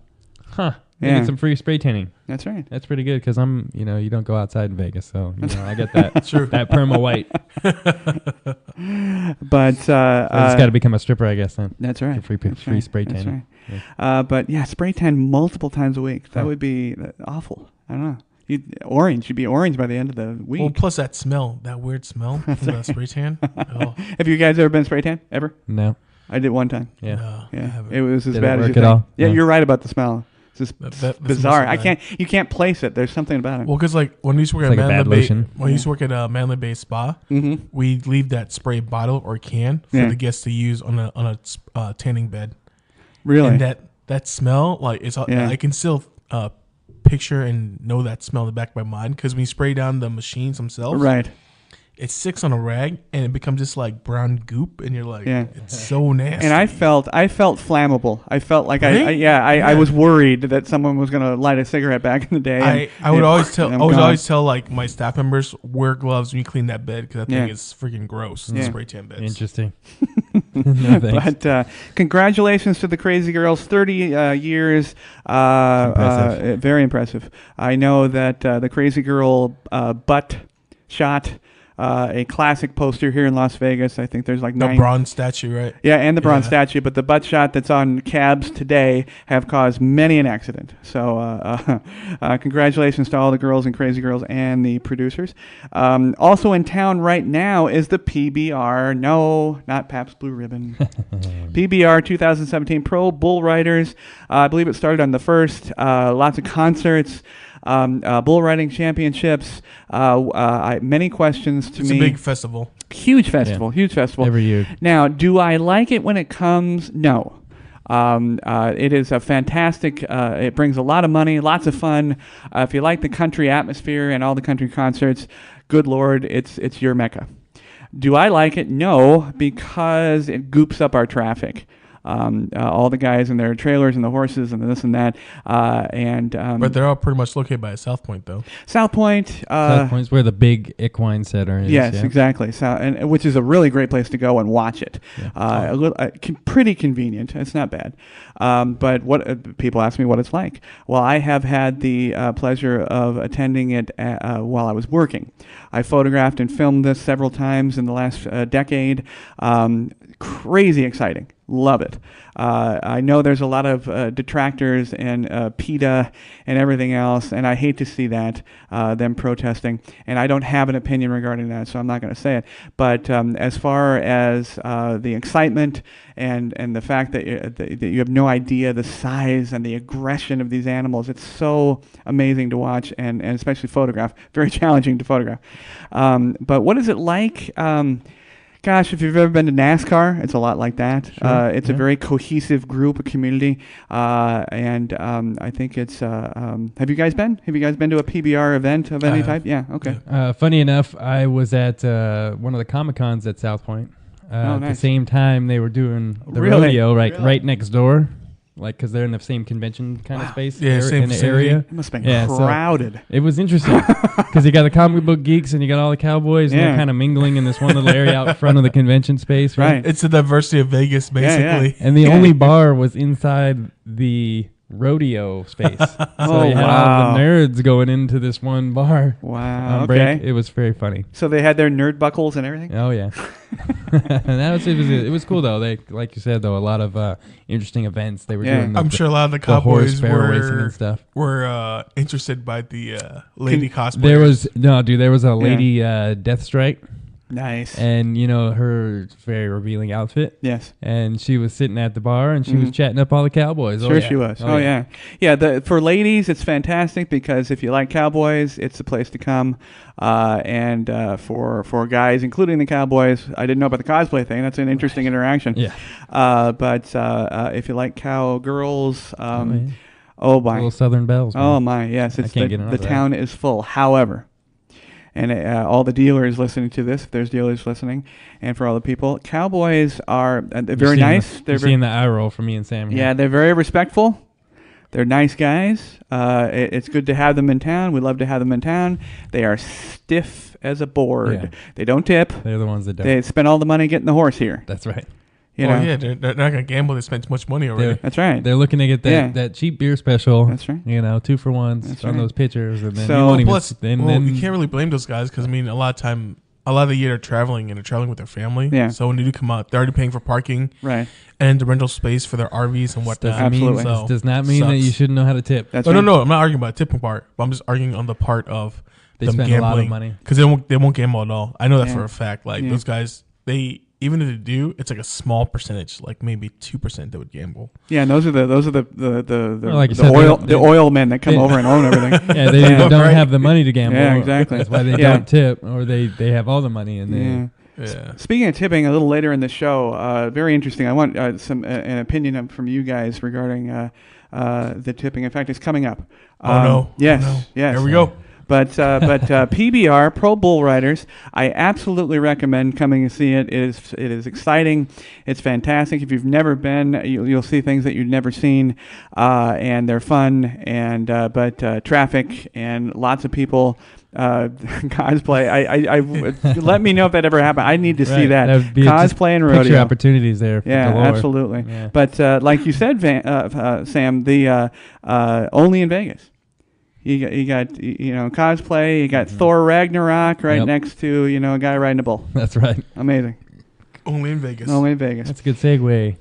Huh. They
Yeah.
get some free spray tanning.
That's right.
That's pretty good because you don't go outside in Vegas, so I get that.
True.
That perma white.
But
I just got to become a stripper, I guess. Then
that's right.
For free
That's
free
right.
spray
That's
tanning.
right. But yeah, spray tan multiple times a week. That
Huh.
would be awful. I don't know. You'd be orange by the end of the week.
Well, plus that smell, that weird smell from the spray tan. Oh,
Have you guys ever been spray tan? Ever?
No.
I did one time.
Yeah.
no, I
Yeah,
haven't.
it was as
Did it
bad as
work
you
at
think.
all?
Yeah,
No.
you're right about the smell. It's just
That
bizarre.
must
I
have
can't. You can't place it. There's something about it.
Well, because like when we used to work
It's
at
like a bad
Manly Bay,
lotion.
when we used to work at a Manly Bay spa,
Mm-hmm.
we leave that spray bottle or can for
Yeah.
the guests to use on a tanning bed.
Really?
And that smell, like
Yeah.
I can still picture and know that smell in the back of my mind because when you spray down the machines themselves,
Right.
it sticks on a rag and it becomes this like brown goop, and you're like,
Yeah.
it's so nasty.
And I felt flammable. I felt like
Really?
I was worried that someone was going to light a cigarette back in the day.
I would always tell
I'm
I would
gone.
always tell like my staff members, wear gloves when you clean that bed, because that thing
Yeah.
is freaking gross.
Yeah.
Spray tan beds.
Interesting. No thanks.
But congratulations to the Crazy Girls, 30 years.
Impressive.
Very impressive. I know that the Crazy Girl butt shot, a classic poster here in Las Vegas. I think there's like
The
9.
bronze statue, right?
Yeah, and the bronze
Yeah.
statue, but the butt shot that's on cabs today have caused many an accident. So congratulations to all the girls and Crazy Girls and the producers. Also in town right now is the PBR. No, not Pabst Blue Ribbon. PBR 2017 Pro Bull Riders. I believe it started on the 1st. Lots of concerts. Bull riding championships. Many questions to
It's
me.
a big festival.
Huge festival, huge festival.
Every year.
Now, do I like it when it comes? No. It is a fantastic, it brings a lot of money, lots of fun. If you like the country atmosphere and all the country concerts, good Lord, it's your mecca. Do I like it? No, because it goops up our traffic. All the guys and their trailers and the horses and this and that.
But they're all pretty much located by South Point, though.
South Point.
South Point's where the big equine center is.
Yes,
yeah.
exactly. So, and which is a really great place to go and watch it.
Yeah.
Pretty convenient. It's not bad. But what people ask me what it's like. Well, I have had the pleasure of attending it while I was working. I photographed and filmed this several times in the last decade. Crazy exciting. Love it. I know there's a lot of detractors and PETA and everything else, and I hate to see that, them protesting. And I don't have an opinion regarding that, so I'm not going to say it. But as far as the excitement and the fact that you have no idea the size and the aggression of these animals, it's so amazing to watch and especially photograph. Very challenging to photograph. But what is it like? Gosh, if you've ever been to NASCAR, it's a lot like that.
Sure.
It's a very cohesive group, a community, and I think it's. Have you guys been? Have you guys been to a PBR event of any type? Yeah. Okay.
Funny enough, I was at one of the Comic-Cons at South Point. At the
nice.
same time, they were doing the
Really?
rodeo right next door. Like, because they're in the same convention kind of space
Yeah, same
in the
vicinity.
area.
It must have been
Yeah, so
crowded.
it was interesting because you got the comic book geeks and you got all the cowboys and
Yeah.
they're kind of mingling in this one little area out front of the convention space, right?
Right.
It's the diversity of Vegas,
Yeah, yeah.
basically.
And the only bar was inside the rodeo space. So
Oh,
you had
wow.
all the nerds going into this one bar
Wow.
on break.
Okay.
It was very funny.
So they had their nerd buckles and everything.
Oh yeah, and it was cool though. They, like you said though, a lot of interesting events they were
Yeah.
doing.
I'm sure a lot of the
the horse
cowboys
fair racing and stuff.
were interested by the lady cosplay.
There was a lady Deathstrike,
Nice.
and her very revealing outfit.
Yes.
And she was sitting at the bar and she was chatting up all the cowboys.
Sure, she was. Oh, yeah. Yeah, for ladies, it's fantastic because if you like cowboys, it's the place to come. And for guys, including the cowboys, I didn't know about the cosplay thing. That's an interesting interaction.
Yeah.
But if you like cowgirls,
yeah.
oh my.
Little Southern Bells. man.
Oh my, yes. It's
can't get enough
the
of that.
town is full. However, and all the dealers listening to this, if there's dealers listening, and for all the people, cowboys are they're
You're
very
seeing
nice.
You're seeing the eye roll from me and Sam. here.
Yeah, they're very respectful. They're nice guys. It's good to have them in town. We love to have them in town. They are stiff as a board.
Yeah.
They don't tip.
They're the ones that don't.
They spend all the money getting the horse here.
That's right.
You know?
yeah, they're not going to gamble. They spent too much money already.
That's right.
They're looking to get that,
Yeah.
that cheap beer special.
That's right.
2 for 1s
That's
on
right.
those pitchers, and then
So-
you won't even.
Plus,
then
you can't really blame those guys because, a lot of the year they're traveling and they're traveling with their family.
Yeah.
So when they do come out, they're already paying for parking
Right.
and the rental space for their RVs and whatnot.
Absolutely.
This does not mean that
Sucks.
you shouldn't know how to tip.
That's
No,
right.
no, I'm not arguing about the tipping part, but I'm just arguing on the part of
They
them
spend
gambling.
a lot of money.
Because they won't gamble at all. I know that
Yeah.
for a fact. Like
Yeah.
those guys, even if they do, it's like a small percentage, like maybe 2% that would gamble.
Yeah, and those are the
Well, like you said,
the oil men that come
they-
over and own everything.
Yeah, they don't
Right.
have the money to gamble.
Yeah, exactly.
That's why they
Yeah.
don't tip, or they have all the money and they.
Yeah.
Yeah.
Speaking of tipping, a little later in the show, very interesting. I want an opinion from you guys regarding the tipping. In fact, it's coming up.
Oh no!
Yes,
Oh, no.
yes.
There we go.
But PBR, Pro Bull Riders, I absolutely recommend coming and see it. It is exciting. It's fantastic. If you've never been, you'll see things that you've never seen, and they're fun. And but traffic and lots of people. Cosplay. I let me know if that ever happened. I need to see that.
That would be
Cosplay and
picture
rodeo
opportunities there.
Yeah,
galore.
absolutely.
Yeah.
But like you said, Sam, the only in Vegas. You got cosplay. You got Thor Ragnarok right next to a guy riding a bull.
That's right.
Amazing.
Only in Vegas.
Only in Vegas.
That's a good segue.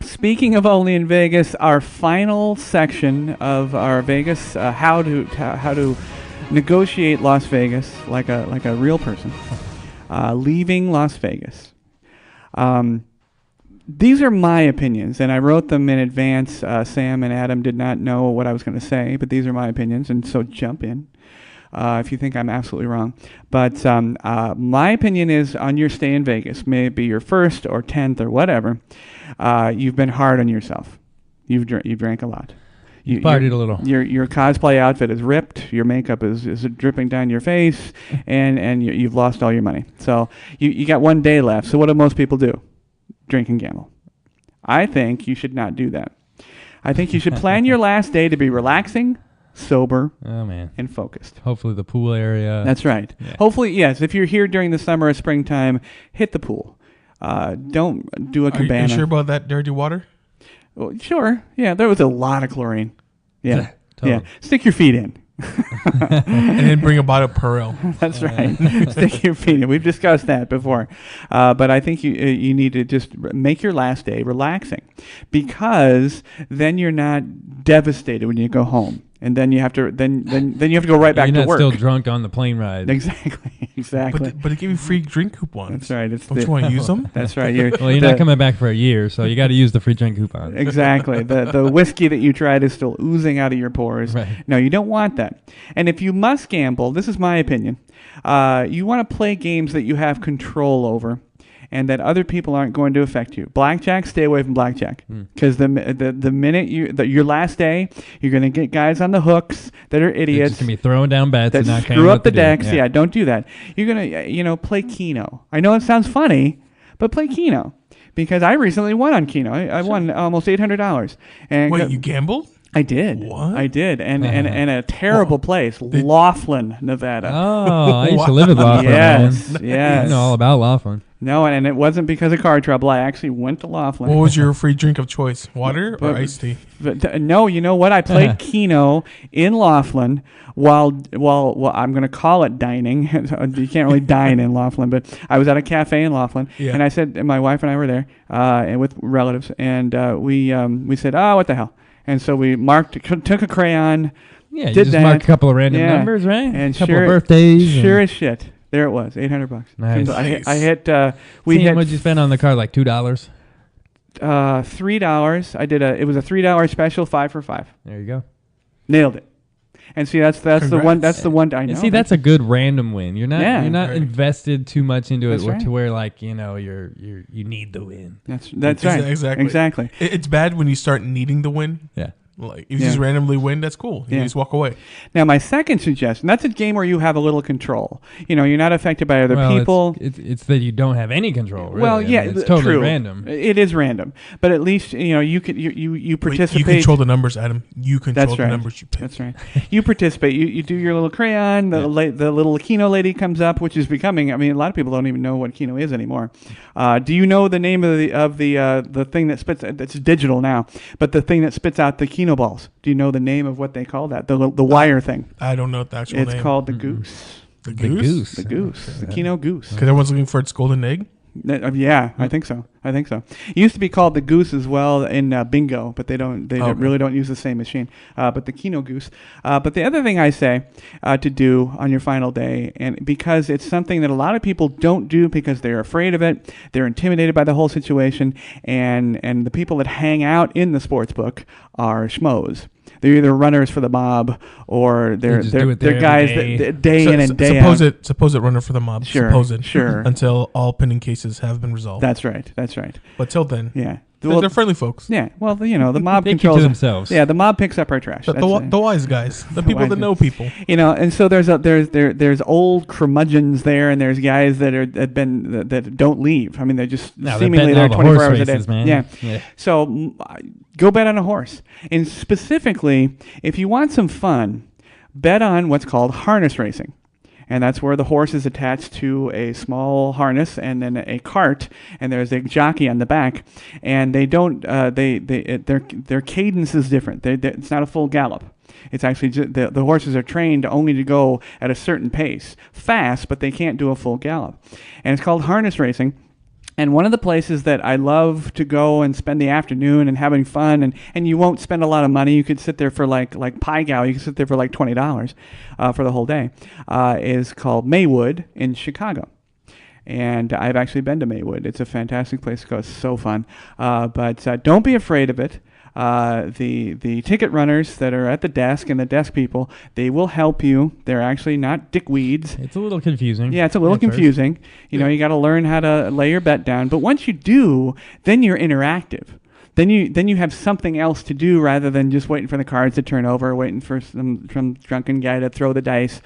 Speaking of only in Vegas, our final section of our Vegas how to negotiate Las Vegas like a real person, leaving Las Vegas. These are my opinions, and I wrote them in advance. Sam and Adam did not know what I was going to say, but these are my opinions, and so jump in if you think I'm absolutely wrong. But my opinion is on your stay in Vegas, maybe your first or 10th or whatever, you've been hard on yourself. You've drank a lot.
You partied a little.
Your cosplay outfit is ripped. Your makeup is dripping down your face, and you've lost all your money. So you got one day left. So what do most people do? Drink and gamble. I think you should not do that. I think you should plan your last day to be relaxing, sober, and focused.
Hopefully the pool area.
That's right. Yeah. Hopefully, yes. If you're here during the summer or springtime, hit the pool. Don't do a cabana.
Are you sure about that dirty water?
Well, sure. Yeah, there was a lot of chlorine. Yeah.
Totally.
Yeah. Stick your feet in.
And then bring a bottle of Perel.
That's right. Stick your feet in. We've discussed that before. But I think you need to just make your last day relaxing, because then you're not devastated when you go home. And then you have to then you have to go right back to work.
You're not still drunk on the plane ride.
Exactly.
But they give you free drink coupons.
That's right.
Don't you want to use them?
That's right.
Well, you're not coming back for a year, so you got to use the free drink coupons.
Exactly. The whiskey that you tried is still oozing out of your pores.
Right.
No, you don't want that. And if you must gamble, this is my opinion, you want to play games that you have control over, and that other people aren't going to affect you. Blackjack, stay away from blackjack, because the minute your last day, you're going to get guys on the hooks that are idiots.
They're just going to be throwing down bets
that
and not
screw up the decks.
Yeah,
don't do that. You're going to play Keno. I know it sounds funny, but play Keno, because I recently won on Keno. I won almost $800. And
wait, you gambled?
I did.
What?
I did, and a terrible place, Laughlin, Nevada.
Oh, I used to live in Laughlin.
Yes,
man.
yes.
I know all about Laughlin.
No, and it wasn't because of car trouble. I actually went to Laughlin.
What was your free drink of choice? Water or iced tea?
No, you know what? I played Keno in Laughlin while I'm going to call it dining. You can't really dine in Laughlin, but I was at a cafe in Laughlin, and I said, and my wife and I were there, and with relatives, and we said, oh, what the hell? And so we took a crayon.
Yeah, you just marked a couple of random numbers, right?
And
a couple of birthdays.
Sure as shit. There it was, $800.
Nice.
I hit.
What did you spend on the card? Like $2?
$3. I did it was a $3 special, 5 for 5.
There you go.
Nailed it. And see, that's the one. That's the one I know.
And see, that's a good random win. You're not
right.
invested too much into it
right.
to where like you need the win.
That's right. Exactly.
It's bad when you start needing the win.
Yeah.
Like if you just randomly win, that's cool. You just walk away.
Now, my second suggestion, that's a game where you have a little control. You're not affected by other people.
It's that you don't have any control. Really.
Well, yeah,
it's totally
true.
random.
It is random, but at least you participate.
You control the numbers, Adam. You control the numbers you pick.
That's right. You participate. You do your little crayon. The little Keno lady comes up, which is becoming. I mean, a lot of people don't even know what Keno is anymore. Do you know the name of the thing that spits? It's digital now, but the thing that spits out the Keno balls. Do you know the name of what they call that? The wire thing.
I don't know the actual name.
It's called the goose.
The goose?
The goose. The Keno goose.
Because everyone's looking for its golden egg?
Yeah, I think so. It used to be called the goose as well in bingo, but they really don't use the same machine. But the Keno goose. But the other thing I say to do on your final day, and because it's something that a lot of people don't do because they're afraid of it, they're intimidated by the whole situation, and the people that hang out in the sports book are schmoes. They're either runners for the mob or they're guys that day in and day out.
Supposed runner for the mob.
Sure.
Until all pending cases have been resolved.
That's right.
But till then,
yeah.
They're friendly folks.
Yeah, well, the mob
They keep
controls
to themselves.
Yeah, the mob picks up our trash.
The wise guys, the people
wise
that
guys.
know people.
And so there's old curmudgeons there, and there's guys that don't leave. I mean, they're just
No, they're
seemingly
betting
there
all the
24
horse
hours a day.
races, man.
Yeah.
Yeah.
So go bet on a horse, and specifically, if you want some fun, bet on what's called harness racing. And that's where the horse is attached to a small harness and then a cart, and there's a jockey on the back. And they don't, their cadence is different. It's not a full gallop. It's actually the horses are trained only to go at a certain pace, fast, but they can't do a full gallop. And it's called harness racing. And one of the places that I love to go and spend the afternoon and having fun, and you won't spend a lot of money. You could sit there for like Pie Gal. You could sit there for like $20 for the whole day. Is called Maywood in Chicago. And I've actually been to Maywood. It's a fantastic place to go. It's so fun. But don't be afraid of it. The ticket runners that are at the desk and the desk people, they will help you. They're actually not dickweeds.
It's a little confusing.
Yeah, it's a little
at first.
confusing. You got to learn how to lay your bet down. But once you do, then you're interactive. Then you have something else to do rather than just waiting for the cards to turn over, waiting for some drunken guy to throw the dice.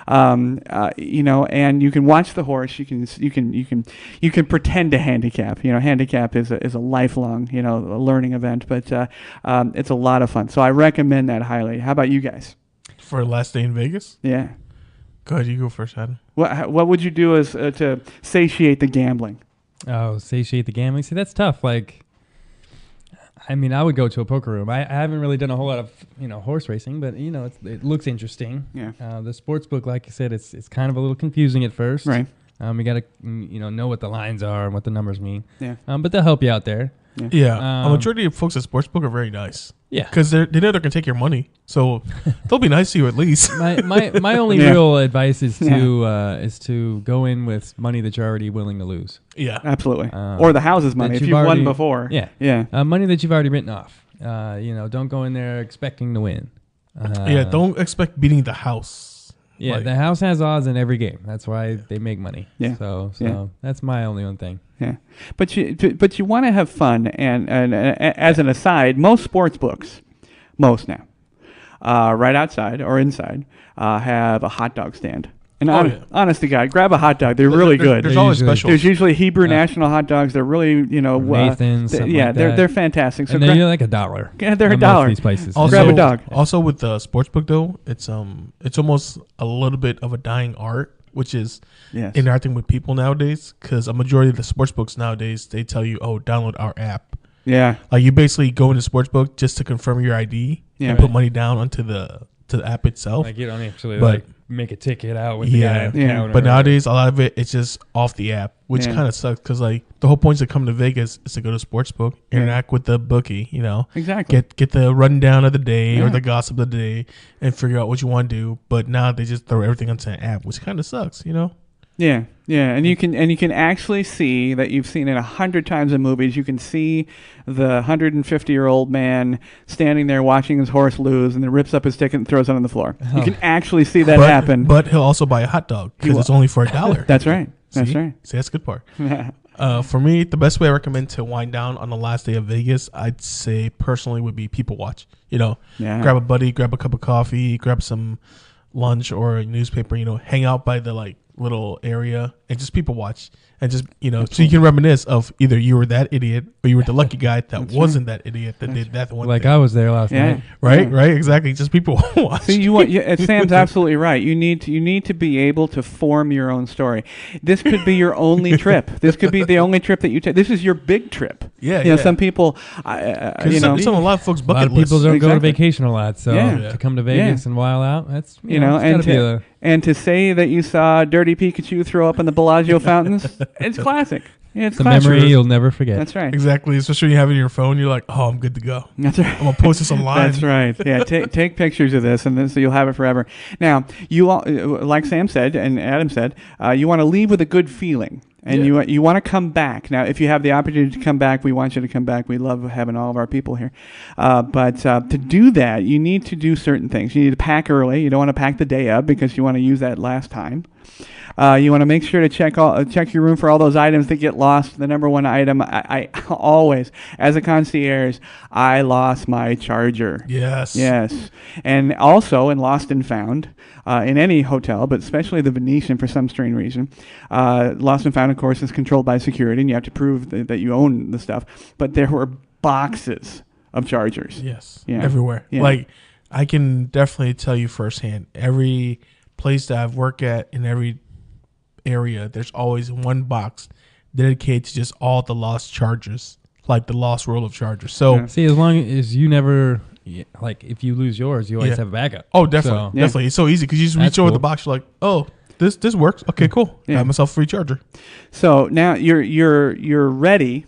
And you can watch the horse. You can pretend to handicap. Handicap is a lifelong learning event, but it's a lot of fun. So I recommend that highly. How about you guys?
For last day in Vegas?
Yeah.
Go ahead, you go first, Adam.
What would you do as to satiate the gambling?
Oh, satiate the gambling. See, that's tough. I would go to a poker room. I haven't really done a whole lot of horse racing, but it looks interesting.
Yeah.
The sports book, like you said, it's kind of a little confusing at first.
Right.
You got to know what the lines are and what the numbers mean.
Yeah.
But they'll help you out there.
Yeah. A majority of folks at sportsbook are very nice.
Yeah.
Because they know they're going to take your money. So they'll be nice to you at least.
My only real advice is to go in with money that you're already willing to lose.
Yeah.
Absolutely. Or the house's money if you've won before.
Yeah.
Yeah.
Money that you've already written off. Don't go in there expecting to win.
Don't expect beating the house.
Yeah, the house has odds in every game. That's why they make money.
Yeah.
So that's my only one thing.
Yeah, but you want to have fun, and as an aside, most sports books, now, right outside or inside, have a hot dog stand. And honest to God, grab a hot dog. They're really good.
There's always specials.
There's usually Hebrew National hot dogs. They're really
Nathan's.
they're fantastic. So
and they're like $1.
Yeah, they're
at
$1.
most of these places.
Also,
grab a dog.
Also, with the sportsbook though, it's almost a little bit of a dying art, which is interacting with people nowadays. Because a majority of the sportsbooks nowadays, they tell you, download our app.
Yeah.
Like you basically go into sportsbook just to confirm your ID and put money down onto the app itself.
Like you don't actually make a ticket out with the guy at the
Yeah.
counter.
But nowadays, a lot of it's just off the app, which kind of sucks because the whole point to come to Vegas is to go to sportsbook, interact with the bookie,
Exactly.
get the rundown of the day or
Yeah.
the gossip of the day, and figure out what you want to do. But now they just throw everything onto an app, which kind of sucks,
Yeah, and you can actually see that you've seen it 100 times in movies. You can see the 150-year-old man standing there watching his horse lose, and then rips up his ticket and throws it on the floor. You can actually see that happen.
But he'll also buy a hot dog because it's only for $1.
That's right. That's
See?
right.
See, that's the good part. For me, the best way I recommend to wind down on the last day of Vegas, I'd say personally would be people watch. Grab a buddy, grab a cup of coffee, grab some lunch or a newspaper. Hang out by the little area and just people watch and just so you can reminisce of either you were that idiot or you were the lucky guy that wasn't that idiot that did that one thing.
I was there last night.
Right exactly, just people watch.
So Sam's absolutely right. You need to be able to form your own story. This could be your only trip. This could be the only trip that you take. This is your big trip. Some people
some a lot of folks
A lot
bucket
of people
lists.
don't go to vacation a lot, so
Yeah.
to come to Vegas and while out, that's
and to say that you saw Dirty Pikachu throw up in the Bellagio fountains, it's classic. Yeah, it's
a
classic.
memory you'll never forget.
That's right.
Exactly, especially when you have it in your phone, you're like, I'm good to go.
That's right.
I'm gonna post this online.
That's right. Yeah, take pictures of this, and then so you'll have it forever. Now, you all, like Sam said and Adam said, you want to leave with a good feeling. And you want to come back. Now, if you have the opportunity to come back, we want you to come back. We love having all of our people here. But to do that, you need to do certain things. You need to pack early. You don't want to pack the day up because you want to use that last time. You want to make sure to check your room for all those items that get lost. The number one item, I always, as a concierge, I lost my charger.
Yes.
Yes. And also in Lost and Found, in any hotel, but especially the Venetian for some strange reason, Lost and Found, of course, is controlled by security, and you have to prove that you own the stuff. But there were boxes of chargers.
Yes.
Yeah.
Everywhere.
Yeah.
Like, I can definitely tell you firsthand, every place that I've worked at in every area, there's always one box dedicated to just all the lost chargers, like the lost roll of chargers. So
See, as long as you never, like, if you lose yours, you always have a backup.
Oh, definitely,
So-
definitely. It's so easy because you just reach over the box. You're like, oh, this works. Okay, cool.
Yeah.
Got myself a free charger.
So now you're ready.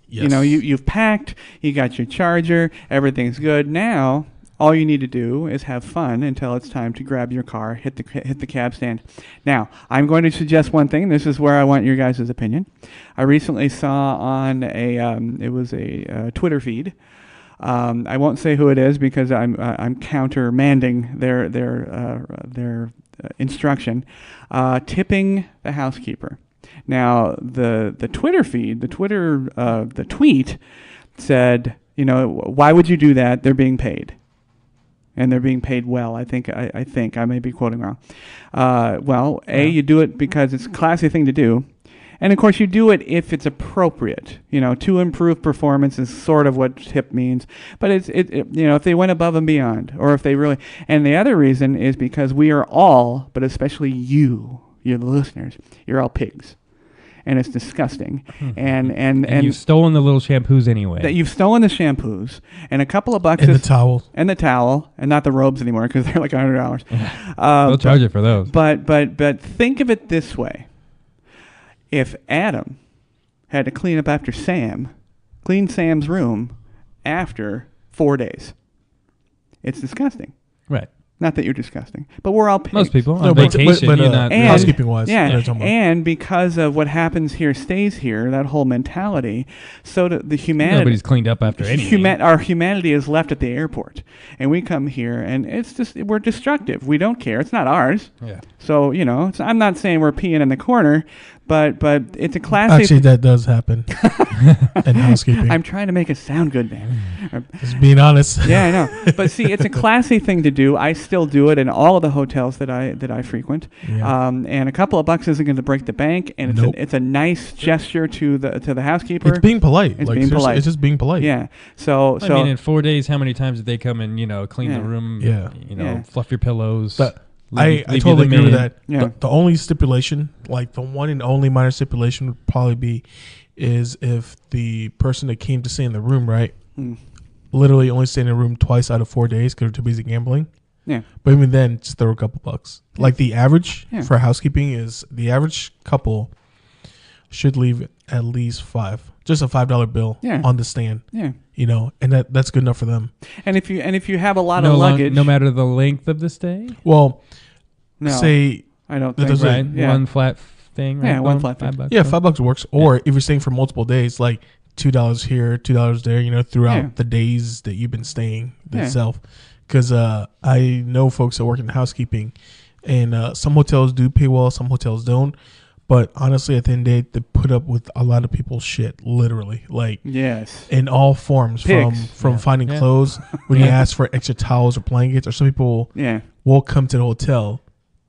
Yes.
You know, you've packed, you got your charger, everything's good. Now all you need to do is have fun until it's time to grab your car, hit the cab stand. Now, I'm going to suggest one thing. This is where I want your guys' opinion. I recently saw on a Twitter feed. I won't say who it is because I'm countermanding their instruction. Tipping the housekeeper. Now, the Twitter feed, the tweet said, you know, why would you do that? They're being paid. And they're being paid well. I think I may be quoting wrong. You do it because it's a classy thing to do, and of course you do it if it's appropriate. You know, to improve performance is sort of what tip means. But it's you know, if they went above and beyond, or if they really. And the other reason is because we are all, but especially you're the listeners, you're all pigs. And it's disgusting. And
you've stolen the little shampoos anyway.
That you've stolen the shampoos and a couple of bucks.
And the towel.
And the towel. And not the robes anymore because they're like $100.
They'll charge it for those.
But think of it this way. If Adam had to clean up after clean Sam's room after 4 days, it's disgusting.
Right.
Not that you're disgusting, but we're all pigs.
Most people on
No, but
vacation, you're not.
and-
housekeeping wise,
Yeah, and because of what happens here stays here, that whole mentality, so the humanity...
Nobody's cleaned up after anything.
Our humanity is left at the airport, and we come here, and it's just, we're destructive. We don't care. It's not ours.
Yeah.
So, you know, I'm not saying we're peeing in the corner, but it's a classic...
Actually, that does happen in housekeeping.
I'm trying to make it sound good, man.
Just being honest.
Yeah, I know. But see, it's a classy thing to do. I still do it in all of the hotels that I frequent.
Yeah.
And a couple of bucks isn't going to break the bank, and it's a nice gesture to the housekeeper.
It's being polite.
It's
like,
being polite.
It's just being polite.
Yeah. So
I mean, in 4 days, how many times did they come and, clean the room?
Yeah.
Fluff your pillows.
But
leave
I
you
totally
the
agree with
man.
that.
Yeah.
The only stipulation, like the one and only minor stipulation would probably be is if the person that came to stay in the room, right, literally only stayed in the room twice out of 4 days because they're too busy gambling.
Yeah.
But even then, just throw a couple bucks. Like the average
Yeah.
for housekeeping is the average couple should leave at least just a $5 bill on the stand.
Yeah.
And that's good enough for them.
And if you have a lot of luggage,
no matter the length of the stay.
Well,
no,
say
I don't
that
think
doesn't-
Right,
Yeah.
one flat thing. Right?
Yeah, one flat thing.
$5.
yeah, $5 works. Or if you're staying for multiple days, like $2 here, $2 there, throughout the days that you've been staying itself. Because I know folks that work in housekeeping, and some hotels do pay well, some hotels don't. But honestly, at the end of the day, they put up with a lot of people's shit, literally, like
yes,
in all forms,
Pigs.
from finding clothes when you ask for extra towels or blankets, or some people will come to the hotel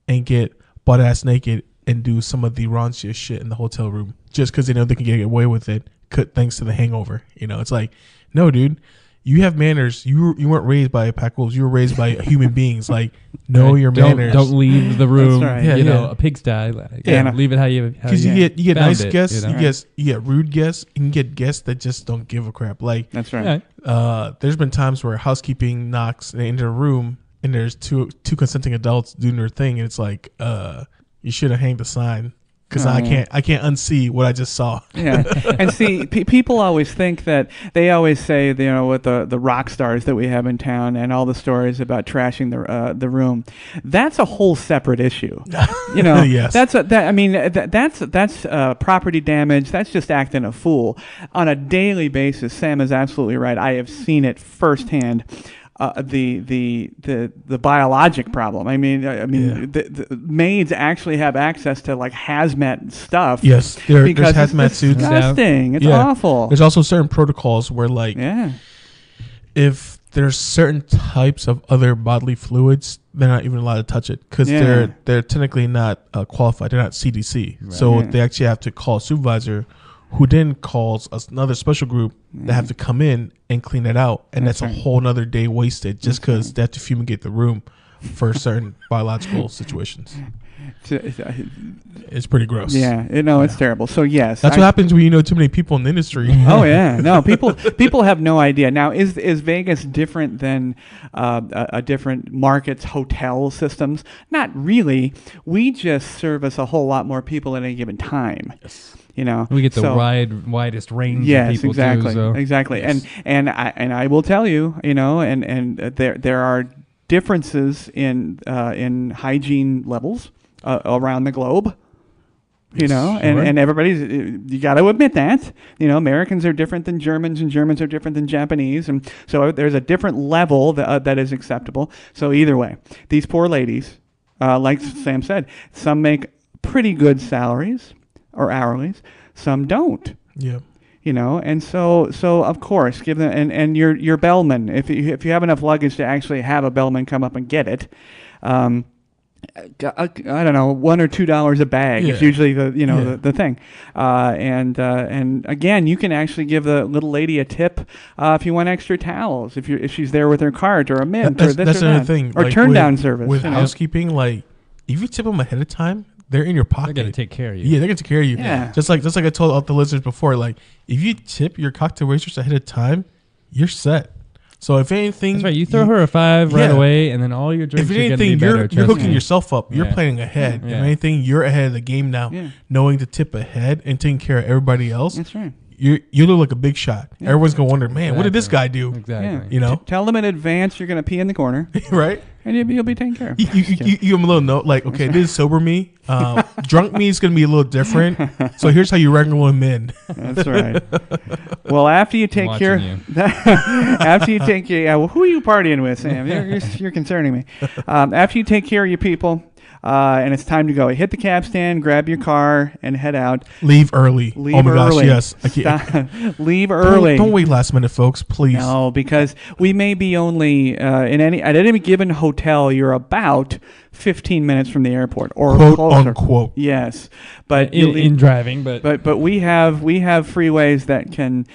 and get butt ass naked and do some of the raunchiest shit in the hotel room just because they know they can get away with it, thanks to the hangover. It's like, no, dude. You have manners. You weren't raised by a pack of wolves. You were raised by human beings. Like, know your manners.
Don't leave the room.
That's right.
A pigsty. Leave it how you.
Because you get
found
nice
it,
guests. You get rude guests. You can get guests that just don't give a crap. Like,
that's right.
There's been times where housekeeping knocks and they enter a room and there's two consenting adults doing their thing, and it's like, you should have hanged the sign. Because I can't unsee what I just saw.
Yeah, and see, people always think that they always say, with the rock stars that we have in town and all the stories about trashing the room, that's a whole separate issue.
Yes.
That's property damage. That's just acting a fool on a daily basis. Sam is absolutely right. I have seen it firsthand. the biologic problem. I mean, the maids actually have access to like hazmat stuff.
Yes, there's
because
hazmat
it's
suits.
disgusting. It's awful.
There's also certain protocols where like if there's certain types of other bodily fluids, they're not even allowed to touch it because they're technically not qualified. They're not CDC, so they actually have to call a supervisor, who then calls another special group that have to come in and clean it out, and that's a whole nother day wasted just because they have to fumigate the room for certain biological situations. It's pretty gross.
Yeah, it's terrible. So yes,
that's what happens when you know too many people in the industry.
Oh yeah, no, people have no idea. Now, is Vegas different than a different markets, hotel systems? Not really. We just service a whole lot more people at any given time. Yes. You know,
we get the widest range of people
exactly,
too. So.
Exactly. Yes. And I will tell you, and there are differences in hygiene levels around the globe. And everybody's, you got to admit that, Americans are different than Germans and Germans are different than Japanese. And so there's a different level that is acceptable. So either way, these poor ladies, like Sam said, some make pretty good salaries or hourlies, some don't.
Yeah.
And so of course give them, and your bellman, if you have enough luggage to actually have a bellman come up and get it, I don't know, $1 or $2 a bag. It's usually the thing, and again, you can actually give the little lady a tip if you want extra towels, if she's there with her cart or a mint or this
that's
or
another
that.
thing.
Or
like
turn down service
with housekeeping. Like if you tip them ahead of time, they're in your pocket.
They're gonna take care of you.
Yeah, they're gonna take care of you.
Yeah.
Just like I told all the listeners before, like if you tip your cocktail waitress ahead of time, you're set. So if anything,
that's right. You throw her a $5 right away, and then all your drinks
if
are going to
anything,
be better.
you're hooking yourself up. You're planning ahead.
Yeah.
If anything, you're ahead of the game now, knowing to tip ahead and taking care of everybody else.
That's right.
You look like a big shot. Yeah. Everyone's gonna wonder, man, what did this guy do?
Exactly.
Tell them in advance you're gonna pee in the corner,
right?
And you'll be taken care of.
You give them a little note, like, okay, this is sober me. Drunk me is gonna be a little different. So here's how you wrangle him in.
That's right. Well, after you take care, well, who are you partying with, Sam? You're concerning me. After you take care of your people. And it's time to go. Hit the cab stand, grab your car, and head out.
Leave early.
Leave
early.
Gosh, yes. Leave early.
Don't wait last minute, folks, please.
No, because we may be only at any given hotel, you're about 15 minutes from the airport, or
quote
closer.
Unquote.
Yes, but
in driving, but
we have freeways that can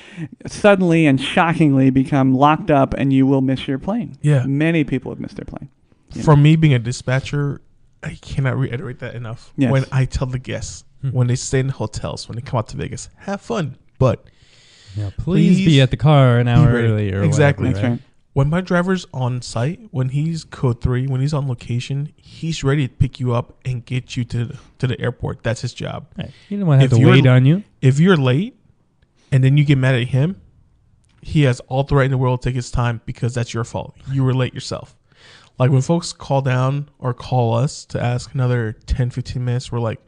suddenly and shockingly become locked up, and you will miss your plane.
Yeah,
many people have missed their plane.
From me being a dispatcher, I cannot reiterate that enough.
Yes.
When I tell the guests, when they stay in hotels, when they come out to Vegas, have fun, but
please be at the car an hour early. Or
exactly.
Whatever, right?
Right.
When my driver's on site, when he's code 3, when he's on location, he's ready to pick you up and get you to the airport. That's his job.
Right. You don't want to have to wait on you.
If you're late and then you get mad at him, he has all the right in the world to take his time because that's your fault. You were late yourself. Like when folks call down or call us to ask another 10, 15 minutes, we're like,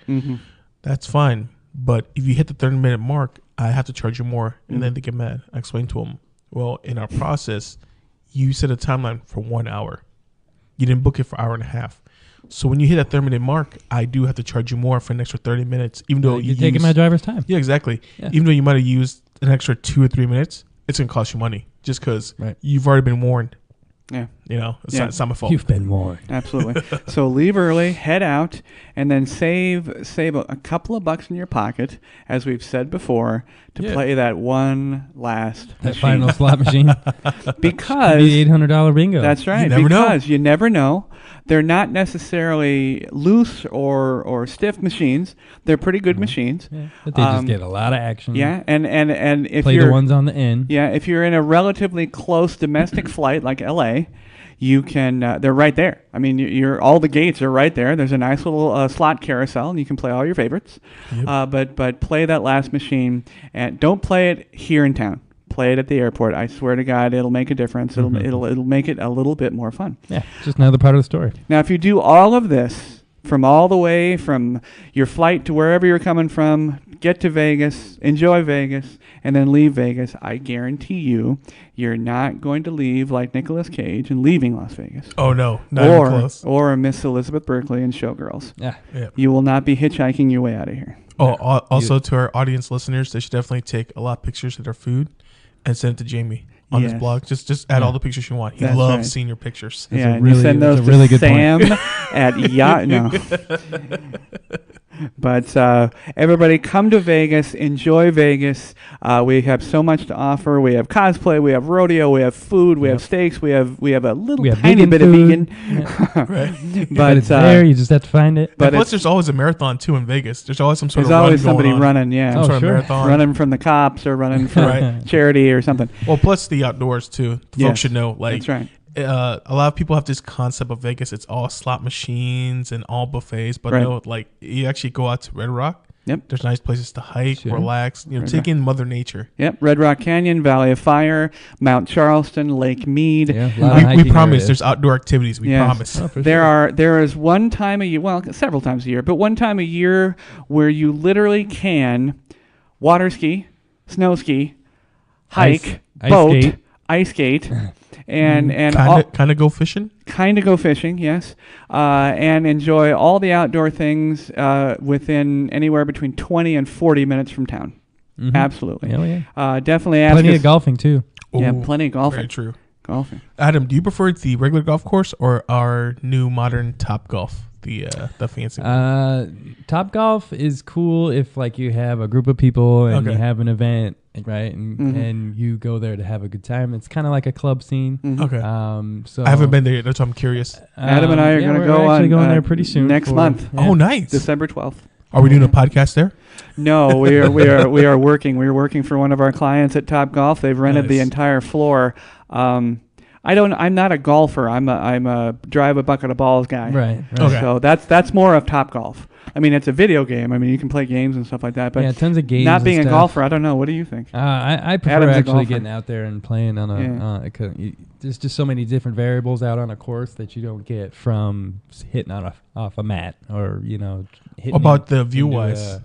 that's fine. But if you hit the 30-minute mark, I have to charge you more. And then they get mad. I explain to them, well, in our process, you set a timeline for 1 hour. You didn't book it for an hour and a half. So when you hit that 30-minute mark, I do have to charge you more for an extra 30 minutes. Even though
you're taking my driver's time.
Yeah, exactly. Yeah. Even though you might have used an extra 2 or 3 minutes, it's going to cost you money just because you've already been warned.
Yeah.
It's not my fault.
You've been warned.
Absolutely. So leave early, head out, and then save a couple of bucks in your pocket, as we've said before, to play that one last machine.
Final slot machine.
Because
the $800 bingo.
That's right. You never know. They're not necessarily loose or stiff machines. They're pretty good machines.
Yeah, but they just get a lot of action.
Yeah, and if
play
you're
the ones on the end.
Yeah, if you're in a relatively close domestic flight like LA, you can. They're right there. I mean, you're all the gates are right there. There's a nice little slot carousel, and you can play all your favorites. Yep. But play that last machine, and don't play it here in town. Play it at the airport. I swear to God, it'll make a difference. It'll make it a little bit more fun.
Yeah, just another part of the story.
Now, if you do all of this from all the way from your flight to wherever you're coming from. Get to Vegas, enjoy Vegas, and then leave Vegas. I guarantee you're not going to leave like Nicolas Cage and leaving Las Vegas.
Oh no, not even close.
Or Miss Elizabeth Berkley and Showgirls.
Yeah.
You will not be hitchhiking your way out of here.
Oh, also to our audience listeners, they should definitely take a lot of pictures of their food and send it to Jamey on his blog. Just add all the pictures you want. He
That's
loves
right.
seeing your pictures.
Yeah, and
really-
you send those
that's a
to
really good
Sam at No. But everybody, come to Vegas. Enjoy Vegas. We have so much to offer. We have cosplay. We have rodeo. We have food. We have steaks. We have a little
We have
tiny
vegan
bit
food.
of vegan.
Right.
But it's there. You just have to find it.
But
And plus,
it's-
there's always a marathon too in Vegas. There's always some sort
there's
of
always
run
somebody
going on.
running. Yeah,
Oh,
Some sort of
sure.
marathon.
running from the cops or running from
Right.
charity or something.
Well, plus the outdoors too.
Yes.
Folks should know. Like,
That's right.
a lot of people have this concept of Vegas. It's all slot machines and all buffets, but
Right.
no, like you actually go out to Red Rock.
Yep.
There's nice places to hike,
Sure.
relax.
Red
take in Mother Nature.
Yep. Red Rock Canyon, Valley of Fire, Mount Charleston, Lake Mead.
Yeah, a lot of
We
hiking
promise.
areas.
There's outdoor activities. We
Yes.
promise.
Oh, for
There
sure.
there is one time a year, well, several times a year, but one time a year where you literally can water ski, snow ski, hike,
Ice
boat,
skate.
ice skate, and
Kind of go fishing.
kind of go fishing, yes, and enjoy all the outdoor things within anywhere between 20 and 40 minutes from town.
Mhm.
Absolutely.
Oh, yeah.
Definitely ask
Plenty
us-
of golfing too.
Yeah,
Ooh,
plenty of golfing.
Very true.
Golfing.
Adam, do you prefer the regular golf course or our new modern Top Golf, the fancy one?
Top Golf is cool if like you have a group of people and
Okay.
you have an event, right? And
Mhm.
and you go there to have a good time. It's kind of like a club scene.
Mhm.
Okay.
So
I haven't been there yet. That's why I'm curious.
Adam and I are
yeah,
going to
we're
go
actually
on
going there pretty soon
next
for-
month,
yeah.
Oh, nice.
December 12th.
Are we doing a podcast there?
No, we are working. We're working for one of our clients at Top Golf. They've rented the
Nice.
entire floor. I'm not a golfer. I'm a drive a bucket of balls guy.
Right.
Okay.
So that's more of Top Golf. I mean, it's a video game. I mean, you can play games and stuff like that. But
Yeah, tons of games
not
and
being a
stuff.
golfer, I don't know. What do you think?
I prefer
Adam's a
actually
golfer.
getting out there and playing on a.
Yeah.
There's just so many different variables out on a course that you don't get from hitting off a mat or hitting.
What about the
into
view-wise?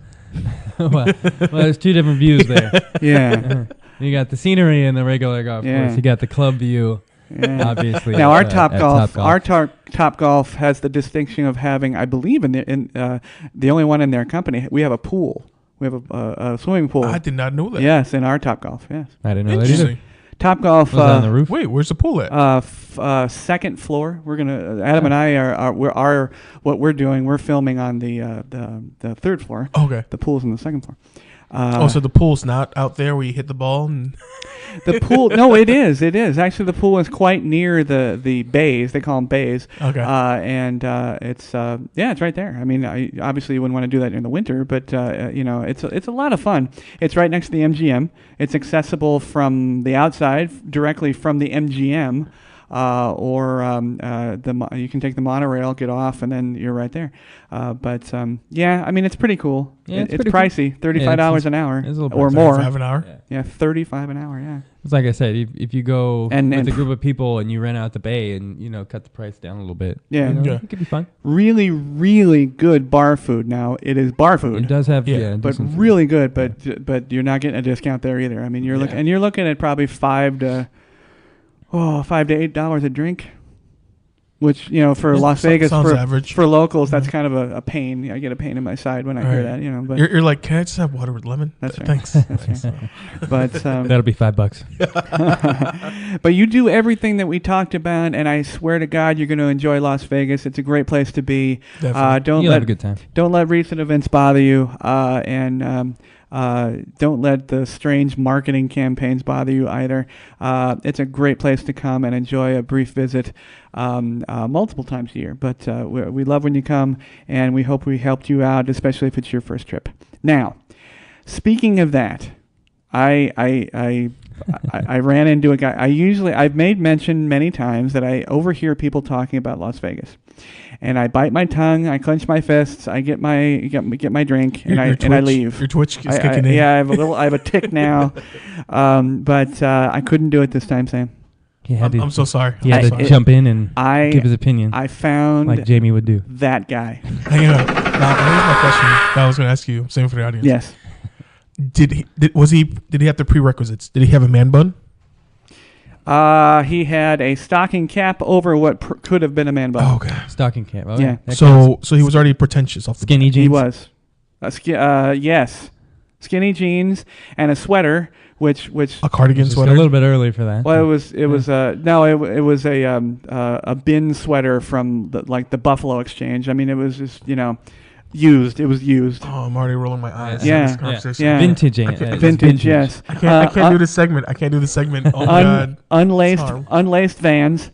well, there's two different views there.
Yeah.
You got the scenery in the regular golf
Yeah.
course. You got the club view,
Yeah.
obviously.
Now our
at
Top Golf,
Topgolf.
Top Golf has the distinction of having, I believe, the only one in their company. We have a pool. We have a swimming pool.
I did not know that.
Yes, in our Top Golf. Yes,
I didn't know that either.
Interesting.
Top Golf.
Was it on the roof?
Wait, where's the pool at?
Second floor. We're gonna. Adam and I are what we're doing. We're filming on the third floor.
Okay.
The pool's on the second floor.
So the pool's not out there where you hit the ball and
The pool, no, it is. It is. Actually, the pool is quite near the bays. They call them bays.
Okay.
And it's it's right there. I mean, obviously you wouldn't want to do that in the winter, but it's a lot of fun. It's right next to the MGM. It's accessible from the outside, directly from the MGM. You can take the monorail, get off, and then you're right there. I mean, it's pretty cool.
Yeah, it's
it's
pretty
pricey, $35 an hour
it's a little
or
pricey.
more.
5 an hour.
Yeah.
Yeah, $35 an hour. Yeah.
It's like I said, if you go
And
with a group of people and you rent out the bay and cut the price down a little bit,
Yeah.
Yeah.
it could be fun.
Really, really good bar food. Now it is bar food.
It does have
Yeah,
But
decent food.
really good, but you're not getting a discount there either. I mean, you're looking at probably $5 to $8 a drink, which for Las Vegas
sounds
for
average.
for locals that's kind of a pain. I get a pain in my side when I hear
Right.
that. But
You're like, can I just have water with lemon?
That's right.
Thanks.
that's right. But
That'll be $5.
but you do everything that we talked about, and I swear to God, you're going to enjoy Las Vegas. It's a great place to be.
Definitely.
Don't
You'll
let
have a good time.
Don't let recent events bother you, and don't let the strange marketing campaigns bother you either. It's a great place to come and enjoy a brief visit multiple times a year. But we love when you come, and we hope we helped you out, especially if it's your first trip. Now, speaking of that, I ran into a guy. I've made mention many times that I overhear people talking about Las Vegas, and I bite my tongue, I clench my fists, I get my drink, and I leave.
Your Twitch is kicking in.
Yeah, I have a tick now, but I couldn't do it this time, Sam.
He had to,
I'm so sorry.
He had to jump in and give his opinion.
I found
like Jamey would do.
that guy.
Hang on. Now, here's my question that I was going to ask you. Same for the audience.
Yes.
Did he have the prerequisites? Did he have a man bun?
He had a stocking cap over what could have been a man bun.
Oh, okay.
Stocking cap. Oh,
Yeah.
So he was already pretentious off the
Skinny jeans.
He was. Yes. Skinny jeans and a sweater, which
a cardigan
Just
sweater.
a little bit early for that.
well, it was a bin sweater from the Buffalo Exchange. I mean, it was just used. It was used.
Oh, I'm already rolling my eyes.
Yeah.
in this conversation.
Yeah.
Vintage.
Vintage. Yes.
I can't do this segment. I can't do this segment. Oh my god.
Unlaced Vans.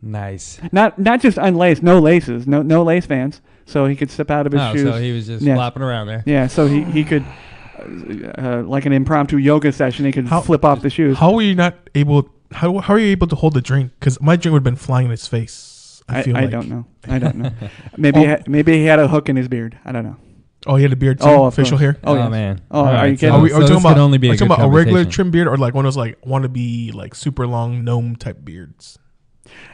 Nice.
Not just unlaced. No laces. No lace Vans. So he could step out of his shoes.
So he was just flopping around there.
Yeah. So he could. Like an impromptu yoga session, he could flip off the shoes.
How are you not able? How are you able to hold the drink? Because my drink would have been flying in his face. I don't
know. Maybe he had a hook in his beard. I don't know.
Oh, he had a beard too.
Oh,
facial hair.
Oh,
yes.
man.
Oh, are you kidding?
Are we talking about?
Only be
are
a
we talking
good
about a regular
conversation.
trim beard or like one of those like wannabe like super long gnome type beards?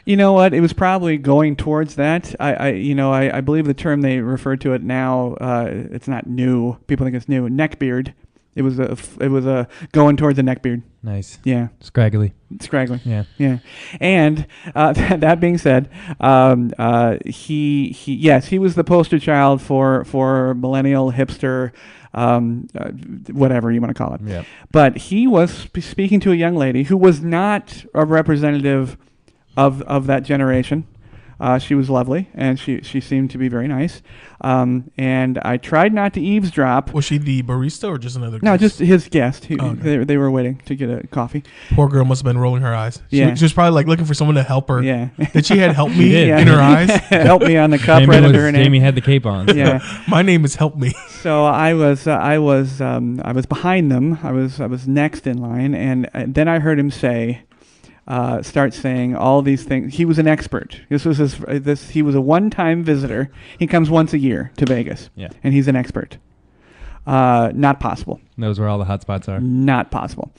You know what? It was probably going towards that. I believe the term they refer to it now. It's not new. People think it's new. Neck beard. It was a going towards a neck beard.
Nice.
Yeah.
Scraggly.
Yeah. Yeah. And that being said, he was the poster child for millennial hipster, whatever you want to call it.
Yeah.
But he was speaking to a young lady who was not a representative of that generation. She was lovely, and she seemed to be very nice. And I tried not to eavesdrop.
Was she the barista or just another guest?
No, just his guest.
Okay.
They were waiting to get a coffee.
Poor girl must have been rolling her eyes. She was probably like looking for someone to help her.
Yeah.
That she had help me
did.
in her eyes.
Help me on the cup right under her name.
Jamey had the cape on.
Yeah.
My name is Help Me.
So I was behind them. I was next in line, and then I heard him start saying all these things. He was an expert. This was he was a one-time visitor. He comes once a year to Vegas.
Yeah.
And he's an expert. Not possible.
Knows where all the hot spots are.
Not possible.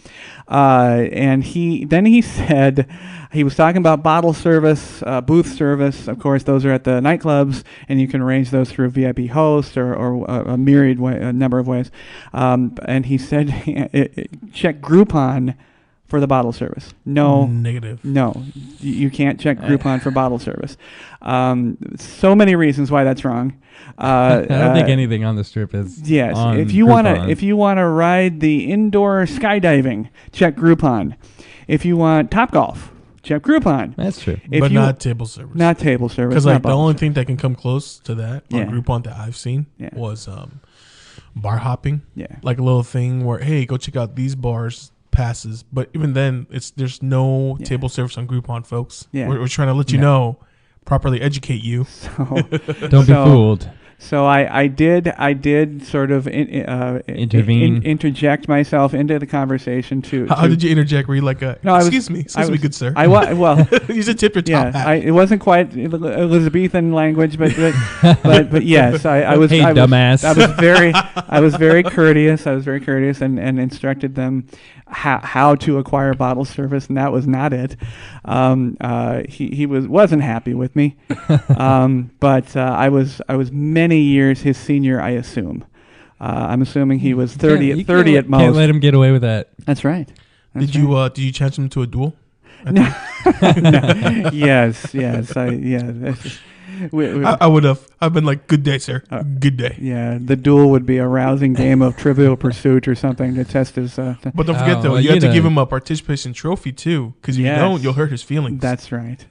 And he said he was talking about bottle service, booth service. Of course, those are at the nightclubs, and you can arrange those through VIP host or a myriad number of ways. And he said, check Groupon for the bottle service. No.
Negative.
No. You can't check Groupon for bottle service. So many reasons why that's wrong.
I don't think anything on the strip is.
Yes.
On
If you
Groupon.
want to ride the indoor skydiving, check Groupon. If you want Topgolf, check Groupon.
That's true.
But not table service.
Not table service.
Because
not
like the
bottle
only
service.
thing that can come close to that
Yeah.
on Groupon that I've seen was bar hopping.
Yeah.
Like a little thing where, hey, go check out these bars passes. But even then, there's no table service on Groupon, folks.
Yeah.
We're trying to let you know, properly educate you.
So,
Don't be fooled.
So I did sort of
Intervene.
interject myself into the conversation to.
How did you interject? Were you like, excuse me, good sir?
Well,
you should tip your top hat.
it wasn't quite Elizabethan language, but yes, I was.
Hey, dumbass.
I was very courteous. I was very courteous and instructed them how to acquire bottle service, and that was not it. He wasn't happy with me, but I was many years his senior, I assume. I'm assuming he was 30 at most.
Can't let him get away with that.
That's right.
Did you challenge him to a duel?
No. Yes.
I would have. I've been like, good day, sir. Good day.
Yeah, the duel would be a rousing game of Trivial Pursuit or something to test his.
But don't forget, though, you have to give him a participation trophy, too. Because if you don't, you'll hurt his feelings.
That's right.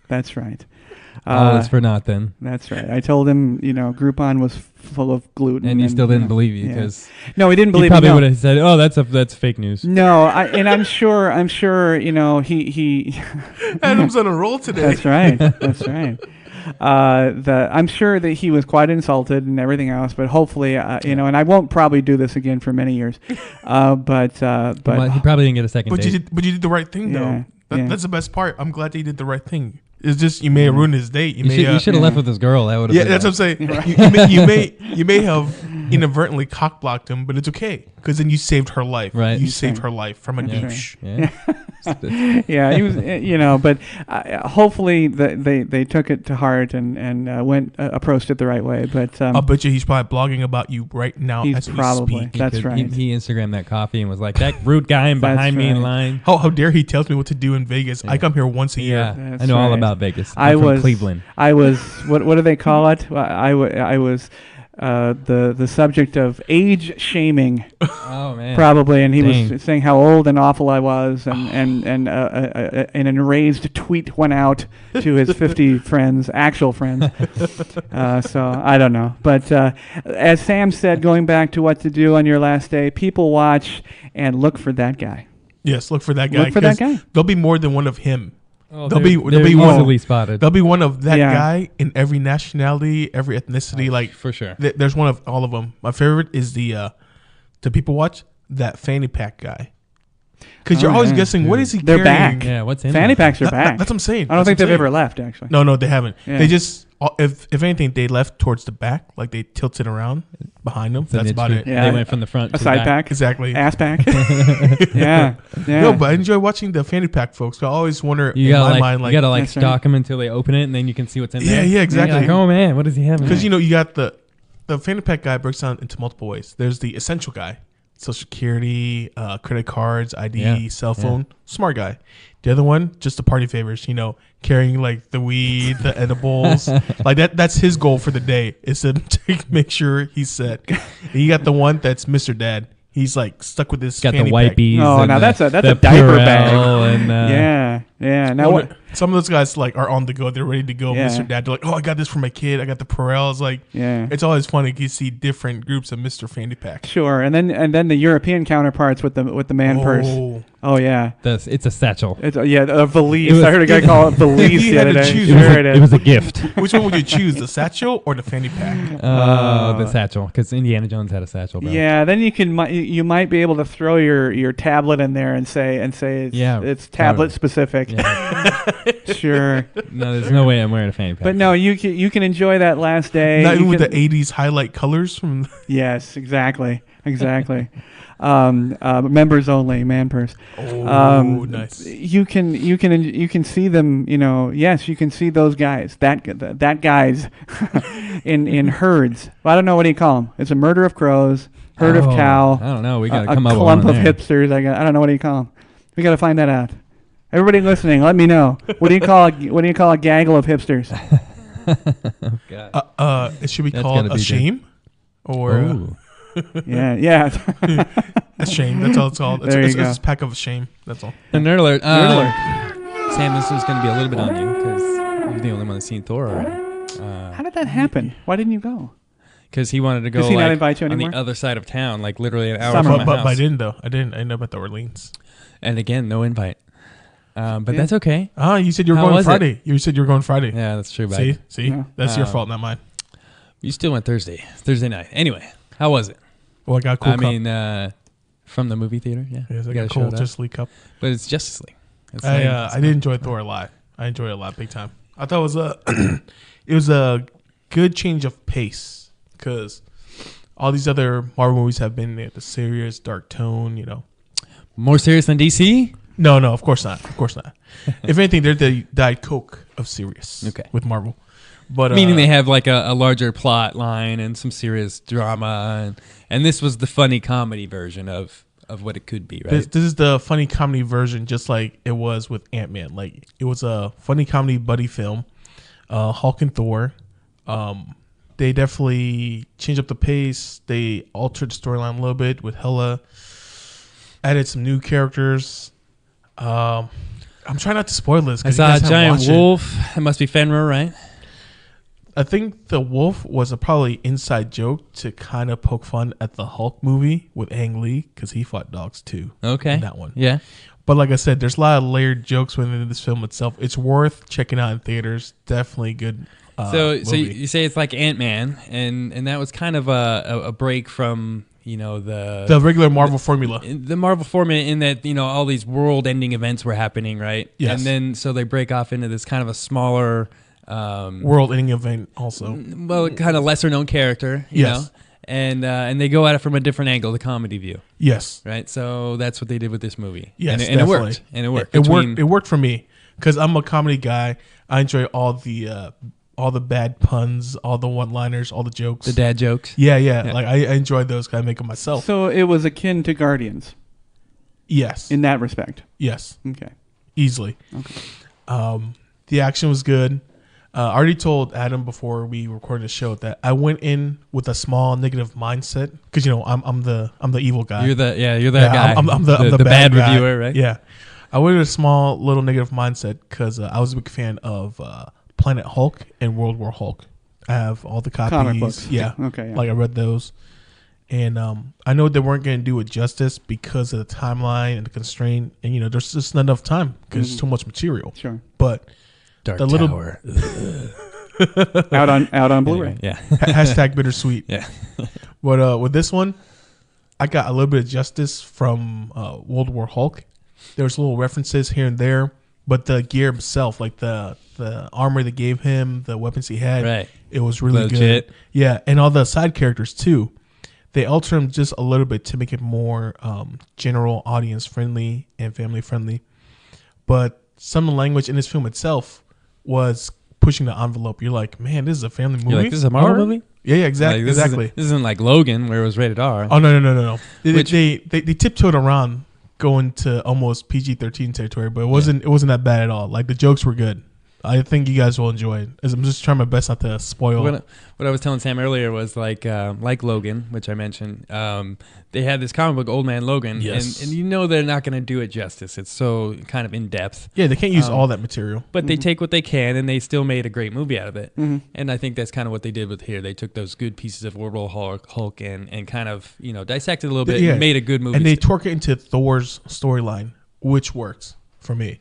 All is for naught then.
That's right. I told him, Groupon was full of gluten.
And he still didn't believe you because
no, he didn't believe me.
He probably would have said, "Oh, that's fake news."
No, I'm sure, he.
Adam's on a roll today.
That's right. I'm sure that he was quite insulted and everything else, but hopefully, and I won't probably do this again for many years. But
well, he probably didn't get a second date.
But you did the right thing, though.
Yeah.
That's the best part. I'm glad that you did the right thing. It's just you may have ruined his date. You
should have left with this girl. That would have.
Yeah, that's what I'm saying. You may have inadvertently cock blocked him, but it's okay because then you saved her life.
Right.
You saved her life from a douche.
Yeah.
Yeah, he was, but hopefully they took it to heart and went approached it the right way. But
I'll bet you he's probably blogging about you right now
he's
as
probably
we speak.
that's right.
He Instagrammed that coffee and was like, that rude guy behind me in line.
How dare he tells me what to do in Vegas? I come here once a year.
Yeah,
That's
I know all
right.
about Vegas.
I
I'm from
was
Cleveland.
I was what do they call it? I was the subject of age shaming.
Oh man,
Probably, and he
Dang.
was saying how old and awful I was, and an enraged tweet went out to his 50 friends, actual friends. So I don't know, but as Sam said, going back to what to do on your last day, people watch and look for that guy.
Yes, look for that guy.
Look for that
'cause
guy.
There'll be more than one of him.
Oh,
They'll
they're
be one.
easily spotted.
There'll be one of that
Yeah.
guy in every nationality, every ethnicity. Like
for sure.
There's one of all of them. My favorite is the people watch that fanny pack guy. Because you're always guessing what is he
They're
carrying.
back.
Yeah, what's in
Fanny
there?
packs are back.
That's what I'm saying.
I don't think they've ever left, actually.
No, they haven't.
Yeah.
They just if anything, they left towards the back, like they tilted around behind them.
It's a
That's
niche
about
group.
it.
Yeah.
They went from the front
A
to the
side
back.
pack,
Exactly.
ass pack. Yeah.
No, but I enjoy watching the fanny pack folks. I always wonder
You
in
gotta
my mind, like,
you gotta
That's right.
stalk them until they open it, and then you can see what's in
Yeah,
there.
yeah, exactly.
You're like, oh man, what does he have? in
because
there?
you got the fanny pack guy breaks down into multiple ways. There's the essential guy, Social Security, credit cards, ID,
Yeah,
cell phone, smart guy. The other one, just the party favors. Carrying like the weed, the edibles, like that. That's his goal for the day is to make sure he's set. And you got the one that's Mr. Dad. He's like stuck with this.
Got the
fanny
white
pack.
bees.
Oh,
and
now that's a
the
diaper bag.
Purell And,
Yeah. Now
Well,
what?
Some of those guys like are on the go. They're ready to go.
Yeah.
Mr. Dad. They're like, oh, I got this for my kid. I got the Purell. It's like,
Yeah.
it's always funny. You see different groups of Mr. Fanny Pack.
Sure, and then the European counterparts with the man purse. Oh yeah,
it's a satchel.
it's a valise.
It was-
I heard a guy call it valise
He
the
had
other
to
day.
choose.
Sure it
It
is.
was a gift.
Which one would you choose, the satchel or the fanny pack?
The satchel, because Indiana Jones had a satchel. Bro.
Yeah, then you might be able to throw your tablet in there and say it's tablet
totally.
specific.
Yeah.
Sure,
No, there's no way I'm wearing a fanny pack.
but no, you can enjoy that last day.
Not even
You
with
can-
the 80s highlight colors from.
Yes, exactly. Members only, man purse.
Nice.
You can see them. Yes, you can see those guys. That guys in herds. Well, I don't know what do you call them. It's a murder of crows, herd of cow.
I don't know. We gotta
a
come up with
clump
one
of
there.
hipsters. I don't know what do you call them. We got to find that out. Everybody listening, let me know. What do you call a gaggle of hipsters?
God.
It should be
That's
called
gotta
a
be
shame, or
Ooh.
Yeah.
a shame. That's all it's called.
There you
It's
go.
a pack of shame. That's all.
A nerd alert.
Nerd alert.
Sam, this is going to be a little bit on you because you're the only one that's seen Thor already.
How did that happen? Why didn't you go?
Because he wanted to go
Does he not invite you
on
anymore?
the other side of town, like literally an hour
Summer.
from my
But
house.
I didn't though. I didn't know about the Orleans.
And again, no invite. But
Yeah.
that's okay.
Ah, you said you were
How
going
was it?
Friday. You said you were going Friday.
Yeah, that's true.
See,
Yeah.
that's your fault, not mine.
You still went Thursday night. Anyway, how was it?
Well, I got a cool
I
cup.
mean, from the movie theater, yeah.
Yes, I
You
got a
gotta
cool
show it up.
Justice League cup.
But it's Justice League. It's
I did enjoy Thor a lot. I enjoyed it a lot, big time. I thought it was it was a good change of pace because all these other Marvel movies have been the serious, dark tone.
More serious than DC?
No, of course not. Of course not. If anything, they're the Diet Coke of serious.
Okay.
With Marvel, but
Meaning they have like a larger plot line and some serious drama. And this was the funny comedy version of what it could be, right?
This is the funny comedy version, just like it was with Ant-Man. Like it was a funny comedy buddy film. Hulk and Thor. They definitely changed up the pace. They altered the storyline a little bit with Hela. Added some new characters. I'm trying not to spoil this.
I
'cause you
saw a
guys haven't
giant
watched it.
wolf. It must be Fenrir, right?
I think the wolf was a probably inside joke to kind of poke fun at the Hulk movie with Ang Lee because he fought dogs too.
Okay.
In that one.
Yeah.
But like I said, there's a lot of layered jokes within this film itself. It's worth checking out in theaters. Definitely good.
So
movie.
you say it's like Ant-Man, and that was kind of a break from
the regular Marvel formula.
The Marvel formula in that all these world-ending events were happening, right?
Yes.
And then so they break off into this kind of a smaller
World-ending event also.
well, kind of lesser-known character, you
Yes.
know. and they go at it from a different angle, the comedy view,
Yes.
right? So that's what they did with this movie.
Yes,
and it worked.
definitely.
And it worked.
It worked for me because I'm a comedy guy. I enjoy all the bad puns, all the one-liners, all the jokes.
The dad jokes.
Yeah. Like I enjoyed those. 'Cause I make them myself.
So it was akin to Guardians
Yes.
in that respect.
Yes.
Okay.
Easily.
Okay.
The action was good. I already told Adam before we recorded the show that I went in with a small negative mindset because I'm the evil guy.
You're that guy.
I'm the
bad
guy.
reviewer, right?
Yeah. I went with a small little negative mindset because I was a big fan of Planet Hulk and World War Hulk. I have all the copies.
Comic books.
Yeah.
Okay. Yeah.
Like I read those. And I know they weren't going to do it justice because of the timeline and the constraint. And, there's just not enough time because it's too much material.
Sure.
But
Dark
the little
Tower.
out on Blu-ray.
Yeah.
hashtag bittersweet.
Yeah.
But with this one, I got a little bit of justice from World War Hulk. There's little references here and there, but the gear himself, like the armor they gave him, the weapons he had,
Right.
it was really
Legit.
good. Yeah, and all the side characters too. They altered them just a little bit to make it more general audience friendly and family friendly. But some of the language in this film itself was pushing the envelope. You're like, man, this is a family movie.
You're like, this is a Marvel
Horror?
movie?
Yeah, exactly.
Like,
Exactly.
This isn't like Logan where it was rated R.
Oh no.
Which-
They tiptoed around going to almost PG-13 territory, but it wasn't that bad at all. Like the jokes were good. I think you guys will enjoy it. I'm just trying my best not to spoil.
What I was telling Sam earlier was like Logan, which I mentioned. They had this comic book, Old Man Logan,
Yes.
and they're not going to do it justice. It's so kind of in depth.
Yeah, they can't use all that material.
But they take what they can, and they still made a great movie out of it. And I think that's kind of what they did with here. They took those good pieces of World War Hulk and kind of dissected a little bit and made a good movie.
And they torque it into Thor's storyline, which works for me,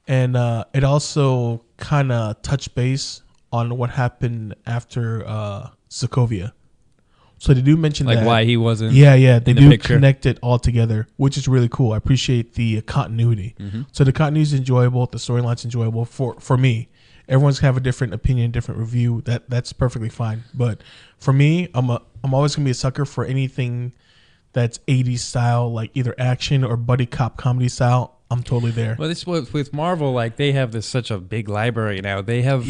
And it also kind of touched base on what happened after Sokovia. So they do mention
like
that.
why he wasn't.
Yeah. They
in the
do
picture.
connect it all together, which is really cool. I appreciate the continuity. So the continuity is enjoyable. The storyline's enjoyable for me. Everyone's have a different opinion, different review. That's perfectly fine. But for me, I'm always gonna be a sucker for anything that's 80s style, like either action or buddy cop comedy style. I'm totally there.
Well, this was with Marvel. Like they have such a big library now. They have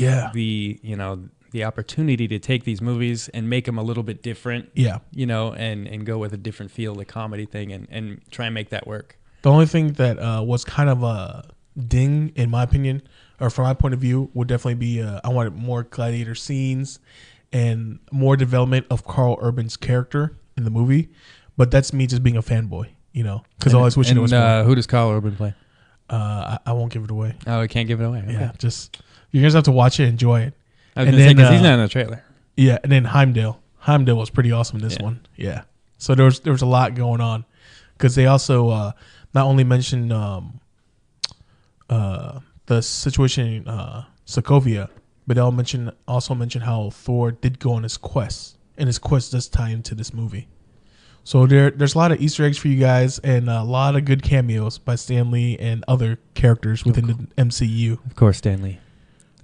the opportunity to take these movies and make them a little bit different.
Yeah.
And go with a different feel, the comedy thing, and try and make that work.
The only thing that was kind of a ding, in my opinion, or from my point of view, would definitely be I wanted more gladiator scenes and more development of Carl Urban's character in the movie. But that's me just being a fanboy, because I always wish it was more.
Who does Carl Urban play?
I won't give it away.
Oh, I can't give it away. Okay.
Yeah, just you guys have to watch it, enjoy it.
I was going to say, because he's not in the trailer.
Yeah, and then Heimdall was pretty awesome in this one. Yeah, so there was a lot going on because they also not only mentioned the situation in Sokovia, but they also mentioned how Thor did go on his quest, and his quest does tie into this movie. So there's a lot of Easter eggs for you guys and a lot of good cameos by Stan Lee and other characters within the MCU.
Of course, Stanley.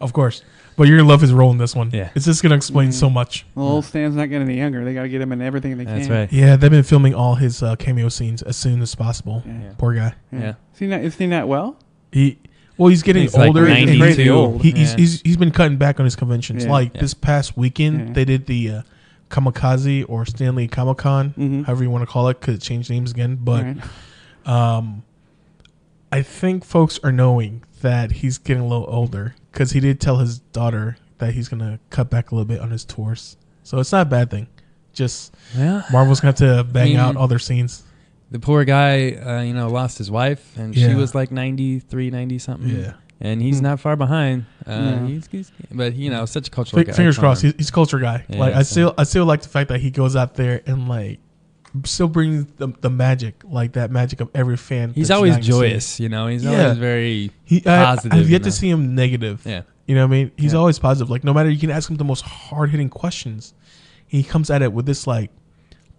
Of course. But you're going to love his role in this one.
Yeah.
It's just going to explain so much.
Well, old Stan's not getting any younger. They got to get him in everything they can.
That's right.
Yeah, they've been filming all his cameo scenes as soon as possible.
Yeah.
Poor guy.
Yeah.
Is he not well?
He's getting
He's like
older. and
92.
crazy old.
He's been cutting back on his conventions.
Yeah.
Like this past weekend, they did the Kamikaze or Stanley Comic-Con, however you want to call it, because it changed names again. But I think folks are knowing that he's getting a little older because he did tell his daughter that he's going to cut back a little bit on his tours. So it's not a bad thing. Just Marvel's going to have to bang out all their scenes.
The poor guy, lost his wife, and she was like 93, 90 something.
Yeah.
And he's not far behind. He's but such a cultural guy.
Fingers crossed. He's a culture guy.
Yeah,
like I still like the fact that he goes out there and like still brings the magic, like that magic of every fan.
He's
that's
always
dying to see.
joyous, He's always very positive.
I've yet to see him negative.
Yeah.
You know what I mean? He's always positive. Like no matter, you can ask him the most hard hitting questions, he comes at it with this like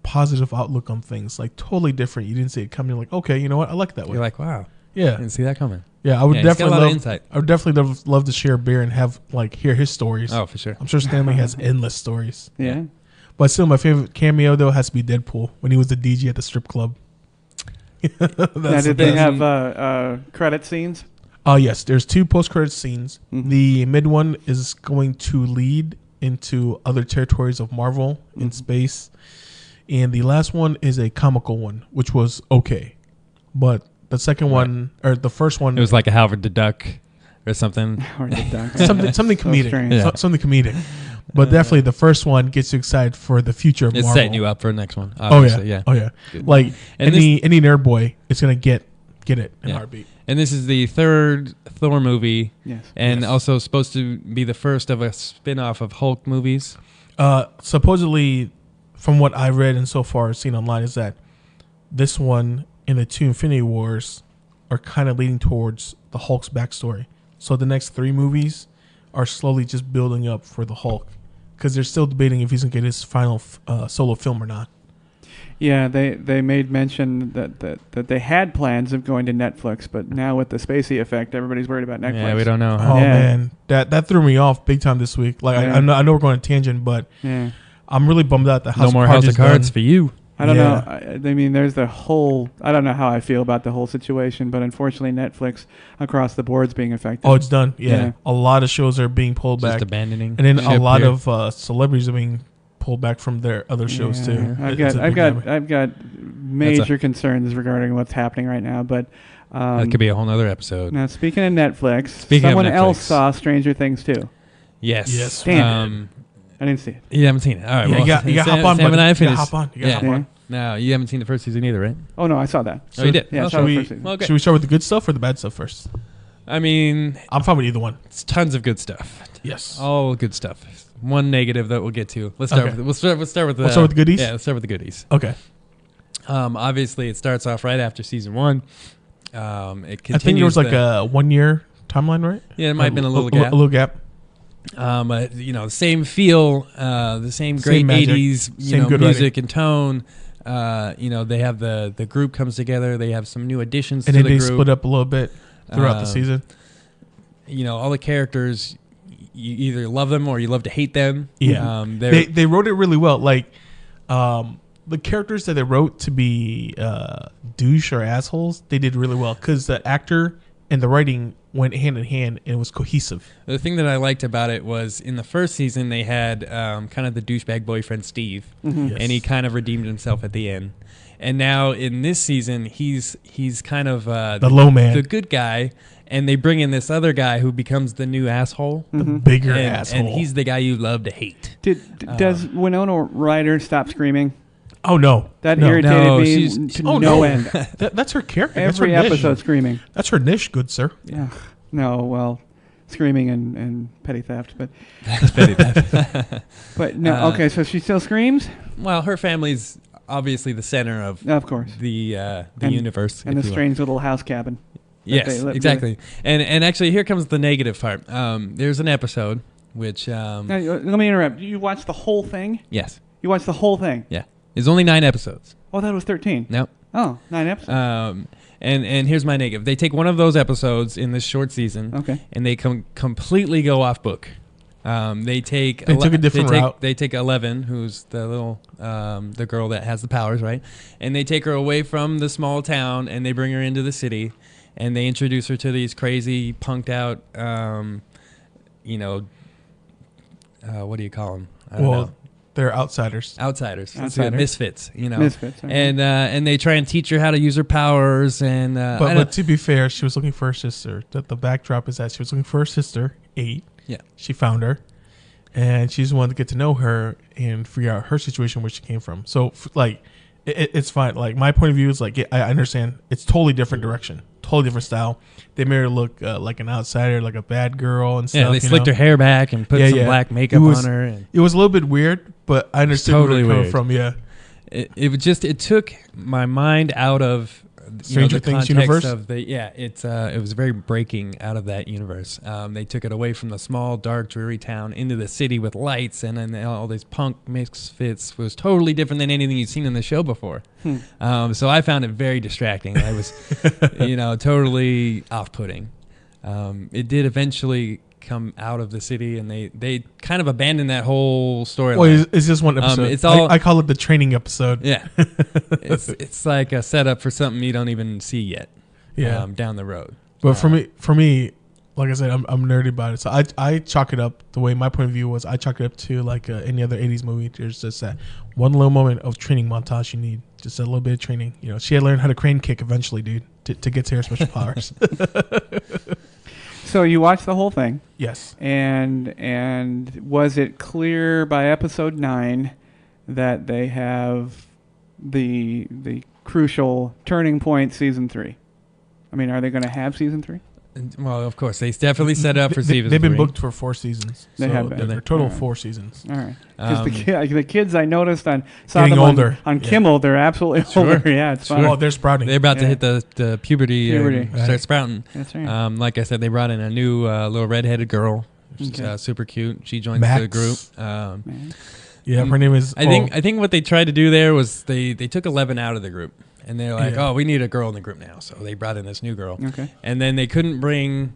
positive outlook on things, like totally different. You didn't see it coming. You're like, okay, you know what? I like that way.
You're like, wow.
Yeah.
Didn't see that coming.
Yeah, I would
he's got a
definitely
lot of
love.
insight.
I would definitely love to share a beer and have hear his stories.
Oh, for sure.
I'm sure Stanley has endless stories.
Yeah.
But still, my favorite cameo though has to be Deadpool when he was the DJ at the strip club.
Now, did they have credit scenes?
Yes, there's 2 post-credit scenes.
Mm-hmm.
The mid one is going to lead into other territories of Marvel in space, and the last one is a comical one, which was okay, but the second one or the first one,
It was like a Howard the Duck or something.
Or the duck?
something comedic,
strange.
Yeah.
something comedic. But definitely the first one gets you excited for the future of
It's
Marvel.
setting you up for the next one.
Oh
Obviously,
yeah, oh yeah. Like
And
any nerd boy, it's gonna get it in a
Yeah.
heartbeat.
And this is the 3rd Thor movie,
Yes.
and
Yes.
also supposed to be the first of a spin-off of Hulk movies.
Supposedly, from what I read and so far seen online, is that this one and the 2 Infinity Wars are kind of leading towards the Hulk's backstory. So the next 3 movies are slowly just building up for the Hulk, because they're still debating if he's gonna get his final solo film or not.
Yeah, they made mention that they had plans of going to Netflix, but now with the Spacey effect, everybody's worried about Netflix.
Yeah, we don't know.
Oh
Yeah.
man, that threw me off big time this week. Like
Yeah.
I know we're going on a tangent, but
Yeah.
I'm really bummed out that House
No
of
more
Cards
House of
is
Cards
done.
for you.
I don't
Yeah.
know. I mean, there's the whole. I don't know how I feel about the whole situation, but unfortunately, Netflix across the board is being affected.
Oh, it's done. Yeah.
Yeah.
A lot of shows are being pulled
Just
back,
abandoning.
and then a
ship
lot
here.
of celebrities are being pulled back from their other shows too.
Yeah.
It's a big damage.
I've got major concerns regarding what's happening right now. But
That could be a whole other episode.
now, speaking of Netflix,
Speaking of
someone else
Netflix.
saw Stranger Things too.
Yes.
Yes.
Damn. I didn't see it.
You haven't seen it. All right.
Yeah,
well,
you got
Sam,
hop on,
Sam and
buddy.
I
You
finished.
gotta hop on. You gotta
yeah.
hop on.
No, you haven't seen the first season either, right?
Oh no, I saw that.
Oh, you did?
Yeah, I
Oh,
saw
Should
the
we,
first season.
Well, okay.
should we start with the good stuff or the bad stuff first?
I mean,
I'm fine with either one.
it's tons of good stuff.
Yes.
All good stuff. One negative that we'll get to. Let's start.
Okay.
We'll start with the.
We'll start with the goodies?
Yeah, let's start with the goodies.
Okay.
Obviously, it starts off right after season 1. It continues.
I think there was like a 1 year timeline, right?
Yeah, it might have been a little gap.
A little gap.
The same feel, the same great
Same magic,
80s,
same good
music and tone. They have the group comes together. They have some new additions
And
to
then
the
they
group.
split up a little bit throughout the season.
All the characters, you either love them or you love to hate them.
Yeah. They wrote it really well. Like, the characters that they wrote to be douche or assholes, they did really well because the actor and the writing went hand in hand and it was cohesive.
The thing that I liked about it was in the first season they had kind of the douchebag boyfriend Steve,
Yes.
and he kind of redeemed himself at the end. And now in this season, he's kind of
The low man.
the good guy, and they bring in this other guy who becomes the new asshole,
The bigger
and,
asshole.
and he's the guy you love to hate.
Does Winona Ryder stop screaming?
Oh, no.
That
No.
irritated
No,
me
she's-
to
Oh,
no
no.
end.
That's her character.
Every
That's her
episode
niche.
screaming.
That's her niche, good sir.
Yeah. No, well, screaming and petty theft, but but no. Okay, so she still screams.
Well, her family's obviously the center of
Of course.
the
And-
universe.
And
if
the
you will.
strange little house cabin.
Yes,
they live
exactly. And actually, here comes the negative part. There's an episode which
Now, let me interrupt. You watched the whole thing?
yes,
You watched the whole thing?
yeah, it's only 9 episodes.
Oh, that was 13.
No.
Oh, 9 episodes.
And here's my negative. They take one of those episodes in this short season,
Okay.
and they completely go off book. They took
a different route.
They take 11, who's the little the girl that has the powers, right? And they take her away from the small town, and they bring her into the city, and they introduce her to these crazy, punked out, what do you call them? I don't know.
They're outsiders.
Outsiders.
Outsiders.
Misfits,
Misfits, okay.
And they try and teach her how to use her powers, and
But to be fair, she was looking for her sister. The backdrop is that she was looking for her sister, 8.
yeah.
She found her, and she just wanted to get to know her and figure out her situation, where she came from. So, it's fine. Like, my point of view is, like, I understand. It's totally different direction, totally different style. They made her look like an outsider, like a bad girl and stuff.
Yeah, they slicked her hair back and put some black makeup on her. And
It was a little bit weird, but I understood
totally
where it
weird.
coming from. Yeah.
it took my mind out of
Stranger
the
Things
context
universe?
of the it was very breaking out of that universe. They took it away from the small, dark, dreary town into the city with lights, and then all these punk misfits was totally different than anything you'd seen in the show before. So I found it very distracting. I was totally off-putting. It did eventually come out of the city, and they kind of abandon that whole storyline.
Well, it's just one episode.
It's all
I call it the training episode.
Yeah, it's like a setup for something you don't even see yet.
Yeah,
down the road.
But for me, like I said, I'm nerdy about it. So I chalk it up, the way my point of view was, I chalk it up to like any other 80s movie. There's just that one little moment of training montage you need. Just a little bit of training. You know, she had to learn how to crane kick eventually, dude, to get to her special powers.
So you watched the whole thing?
Yes.
And was it clear by episode 9 that they have the crucial turning point, season 3? I mean, are they going to have season 3?
Well, of course, they definitely set up for season 3.
They've been booked for 4 seasons.
They have been.
They're total 4 seasons.
All right. Because the kids I noticed saw
getting
them
older.
on Kimmel, they're absolutely older. Yeah, it's fun.
Oh, they're sprouting.
They're about to hit the puberty. And
Right.
start sprouting.
That's right.
Like I said, they brought in a new little redheaded girl. She's super cute. She joins the group.
Yeah, her name is.
I think what they tried to do there was they took 11 out of the group, and they're like, oh, we need a girl in the group now, so they brought in this new girl.
Okay.
And then they couldn't bring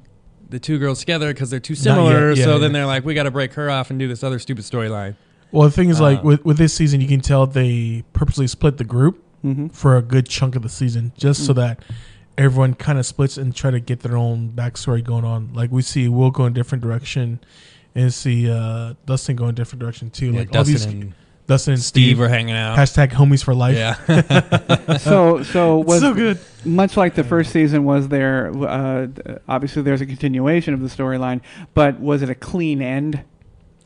the 2 girls together because they're too similar. Then they're like, we got to break her off and do this other stupid storyline.
Well, the thing is, like with this season, you can tell they purposely split the group for a good chunk of the season, just so that everyone kind of splits and try to get their own backstory going on. Like we see Will go in a different direction, and see Dustin go in a different direction too.
Yeah,
like
Dustin
and
Steve were hanging out.
Hashtag homies for life.
Yeah.
So was
so good.
Much like the first season, was there obviously there's a continuation of the storyline, but was it a clean end?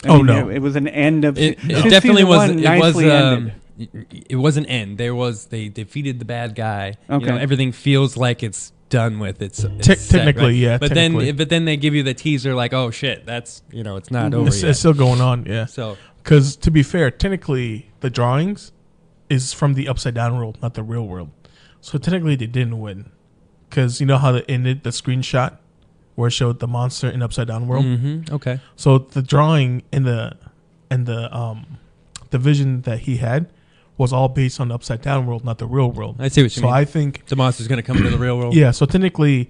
No.
It was an end of.
It definitely was.
Ended.
It was an end. They defeated the bad guy.
Okay.
You know, everything feels like it's done with. It's
technically,
right?
yeah.
But
technically.
then they give you the teaser like, oh shit, that's it's not over yet.
It's still going on, yeah.
So
because to be fair, technically the drawings is from the upside down world, not the real world. So technically they didn't win, because you know how they ended the screenshot where it showed the monster in upside down world.
Okay.
So the drawing and the vision that he had was all based on the upside down world, not the real world.
I see what you mean.
So I think
the monster's going to come into the real world.
Yeah, so technically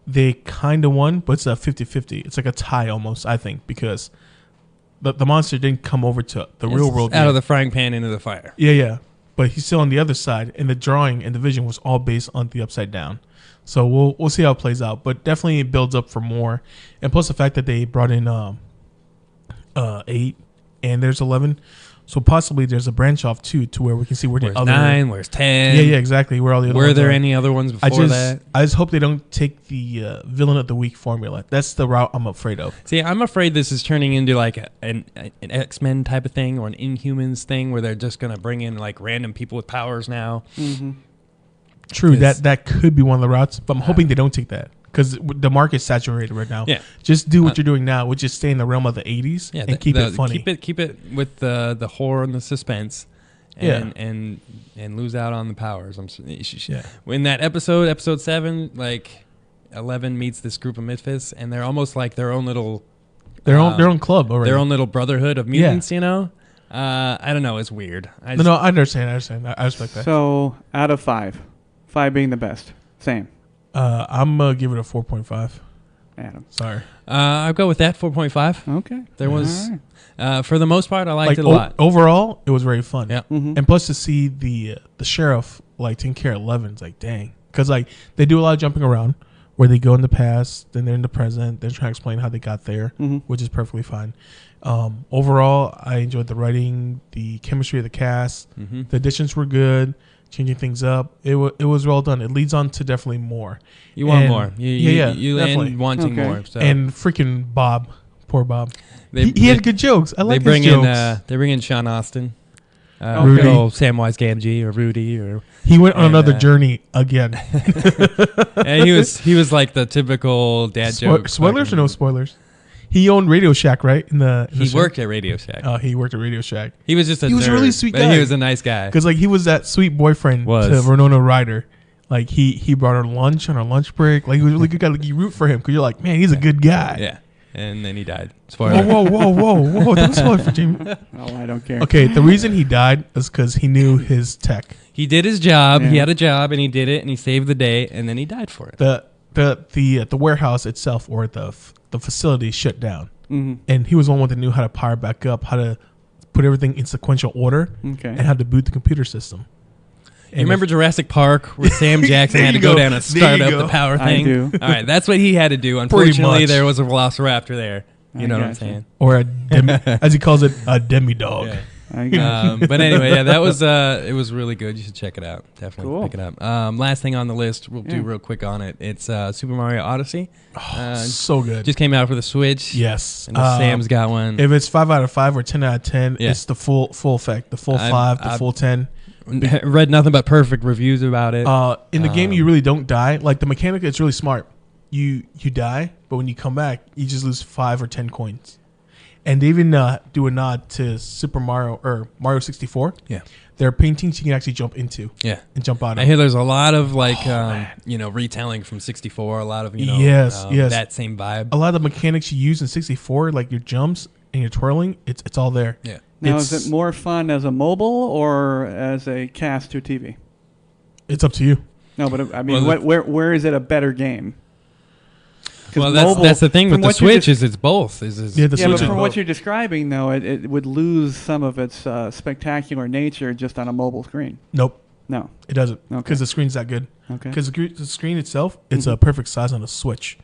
they kind of won, but it's a 50-50. It's like a tie almost, I think, because the monster didn't come over to the real world.
Out of the frying pan into the fire.
Yeah. But he's still on the other side, and the drawing and the vision was all based on the upside down. So we'll see how it plays out, but definitely it builds up for more. And plus the fact that they brought in 8 and there's 11. So possibly there's a branch off too, to where we can see where
where's
the other
9, where's 10.
Yeah, exactly. Where all the other
Were
ones
there
are.
any other ones before that?
I just hope they don't take the villain of the week formula. That's the route I'm afraid of.
See, I'm afraid this is turning into like an X-Men type of thing or an Inhumans thing where they're just going to bring in like random people with powers now.
True, that could be one of the routes, but I'm hoping they don't take that, because the market's saturated right now.
Yeah.
Just do what you're doing now, which is stay in the realm of the 80s and keep it funny.
Keep it with the horror and the suspense, and lose out on the powers. In that episode 7, like 11 meets this group of misfits, and they're almost like their own little
their own club already.
Their own little brotherhood of mutants, you know? I don't know, it's weird.
I understand. I respect that.
So out of 5 being the best. Same.
I'm going to give it a 4.5.
Adam.
Sorry.
I'll go with that, 4.5.
Okay.
There was, for the most part, I liked it a lot.
Overall, it was very fun.
Yeah.
And plus to see the sheriff like taking care of 11, it's like, dang. Because like they do a lot of jumping around, where they go in the past, then they're in the present, they're trying to explain how they got there, which is perfectly fine. Overall, I enjoyed the writing, the chemistry of the cast. The additions were good. Changing things up, it was well done. It leads on to definitely more.
You want more, you
definitely.
end wanting more. So.
And freaking Bob, poor Bob, he had good jokes. I like his jokes.
They bring in Sean Austin,
Rudy.
good old Samwise Gamgee or Rudy, or
he went on another journey again.
And he was like the typical dad joke.
Spoilers or no spoilers? He owned Radio Shack, right?
He worked at Radio Shack.
Oh, he worked at Radio Shack.
He was just
he was a really sweet guy.
He was a nice guy.
Because like he was that sweet boyfriend to Winona Ryder. Like he brought her lunch on her lunch break. Like he was a really good guy. Like you root for him because you're like, man, he's a good guy.
Yeah. And then he died. Spoiler.
Whoa! Don't spoil it for Jamie.
Oh, I don't care.
Okay, the reason he died is because he knew his tech.
He did his job. Yeah. He had a job and he did it and he saved the day and then he died for it.
the warehouse itself or the facility shut down, and he was the one that knew how to power back up, how to put everything in sequential order, and how to boot the computer system.
You remember Jurassic Park where Sam Jackson had to go down and start up the power thing?
I do.
All right, that's what he had to do. Unfortunately, there was a velociraptor there. You know what I'm saying?
Or as he calls it, a demi-dog.
Yeah.
I
But anyway, yeah, that was it was really good. You should check it out. Definitely
Cool.
pick it up. Last thing on the list, we'll do real quick on it. It's Super Mario Odyssey.
So good.
Just came out for the Switch.
Yes.
And Sam's got one.
If it's 5 out of 5 or 10 out of 10, it's the full effect, the full 5, the full 10.
Read nothing but perfect reviews about it.
In the game, you really don't die. Like the mechanic, it's really smart. You die, but when you come back, you just lose 5 or 10 coins. And they even do a nod to Super Mario or Mario 64.
Yeah,
there are paintings you can actually jump into.
Yeah,
and jump out of.
I hear there's a lot of like retelling from 64. A lot of
yes,
that same vibe.
A lot of the mechanics you use in 64, like your jumps and your twirling, it's all there.
Yeah.
Now, is it more fun as a mobile or as a cast to TV?
It's up to you.
No, but I mean, where is it a better game?
Well, that's the thing with the Switch is it's both. But
from what you're describing, though, it would lose some of its spectacular nature just on a mobile screen.
Nope.
No.
It doesn't. Because the screen's that good.
Okay.
Because the screen itself, it's a perfect size on a Switch.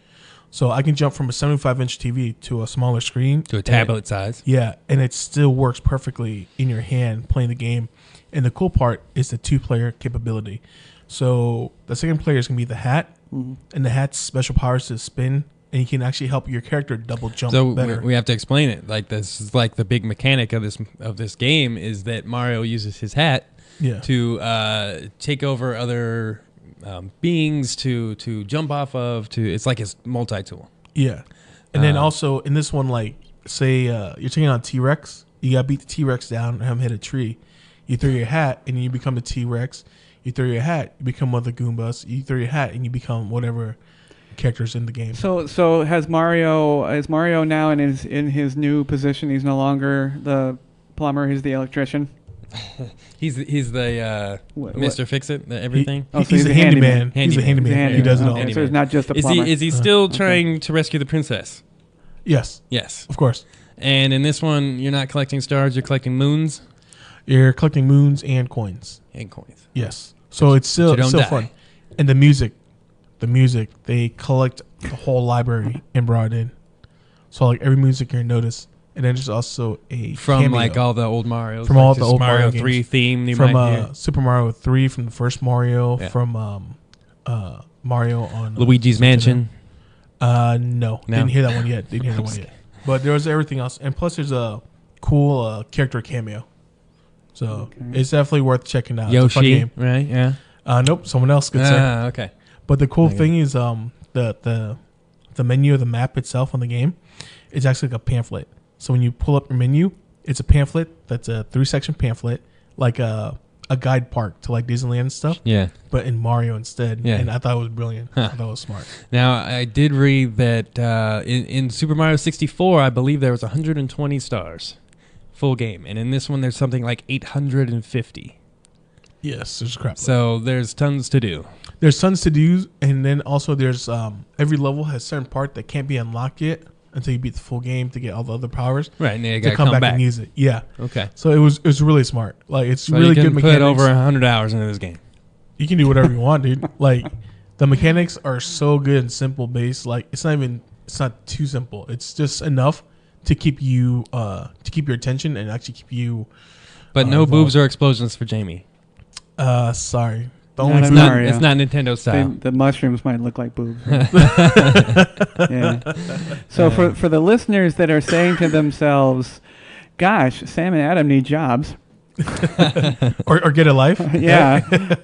So I can jump from a 75-inch TV to a smaller screen.
To a tablet size.
Yeah, and it still works perfectly in your hand playing the game. And the cool part is the 2-player capability. So the second player is going to be the hat. And the hat's special powers to spin, and you can actually help your character double jump better.
We have to explain it. Like this is like the big mechanic of this game is that Mario uses his hat to take over other beings to jump off of. It's like his multi-tool.
Yeah, and then also in this one, like say you're taking on T-Rex, you gotta beat the T-Rex down and have him hit a tree. You throw your hat, and you become the T-Rex. You throw your hat, you become one of the Goombas. You throw your hat, and you become whatever characters in the game.
So has Mario now in his new position? He's no longer the plumber. He's the electrician.
he's the Mr. Fix-It, everything.
He's a handyman. He's a handyman. He does it all.
So he's not just a plumber.
Is he still trying to rescue the princess?
Yes.
Yes.
Of course.
And in this one, you're not collecting stars. You're collecting moons.
You're collecting moons and coins.
And coins.
Yes. So it's still fun. And the music, they collect the whole library and brought it in. So like every music you're notice. And then there's also a cameo.
Like all the old Marios.
From all the old
Mario
Mario
3
games.
theme.
From Super Mario 3, from the first Mario, from Mario on
Luigi's Mansion.
No, didn't hear that one yet. But there was everything else. And plus there's a cool character cameo. So it's definitely worth checking out.
Yoshi,
it's a fun game.
Right? Yeah.
Nope, someone else. Good sir.
Okay.
But the cool thing is the menu of the map itself on the game is actually like a pamphlet. So when you pull up your menu, it's a pamphlet that's a 3-section pamphlet, like a guide park to like Disneyland and stuff.
Yeah.
But in Mario instead. Yeah. And I thought it was brilliant. I thought it was smart.
Now, I did read that in Super Mario 64, I believe there was 120 stars. Full game. And in this one, there's something like 850.
Yes, there's crap.
So there's tons to do.
There's tons to do. And then also there's every level has a certain part that can't be unlocked yet until you beat the full game to get all the other powers.
Right, and you
to
come back
and use it. Yeah.
Okay.
So it was really smart. Like it's
so
really good
mechanics. You can put over 100 hours into this game.
You can do whatever you want, dude. Like the mechanics are so good and simple based. Like it's not too simple. It's just enough to keep you to keep your attention and actually keep you.
But no boobs or explosions for Jamey.
Sorry.
It's not Nintendo style.
The mushrooms might look like boobs. Yeah. So for the listeners that are saying to themselves, "Gosh, Sam and Adam need jobs,"
or get a life.
Yeah.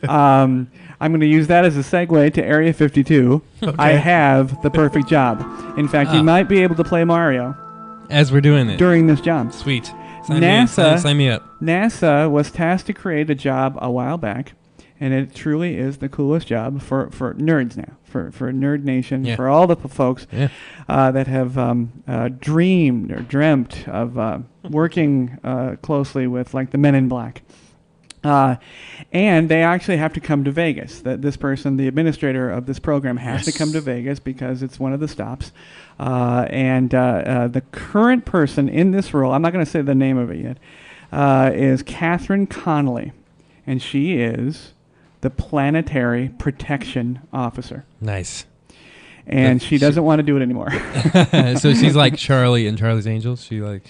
I'm going to use that as a segue to Area 52. Okay. I have the perfect job. In fact, you might be able to play Mario
as we're doing it
during this job.
Sweet.
Sign me up. NASA was tasked to create a job a while back. And it truly is the coolest job for nerds now, for Nerd Nation, for all the folks that have dreamed or dreamt of working closely with like the Men in Black. And they actually have to come to Vegas. This person, the administrator of this program, has to come to Vegas because it's one of the stops. And the current person in this role, I'm not going to say the name of it yet, is Catherine Connolly. And she is the Planetary Protection Officer.
Nice.
And she doesn't want to do it anymore.
So she's like Charlie in Charlie's Angels. She's like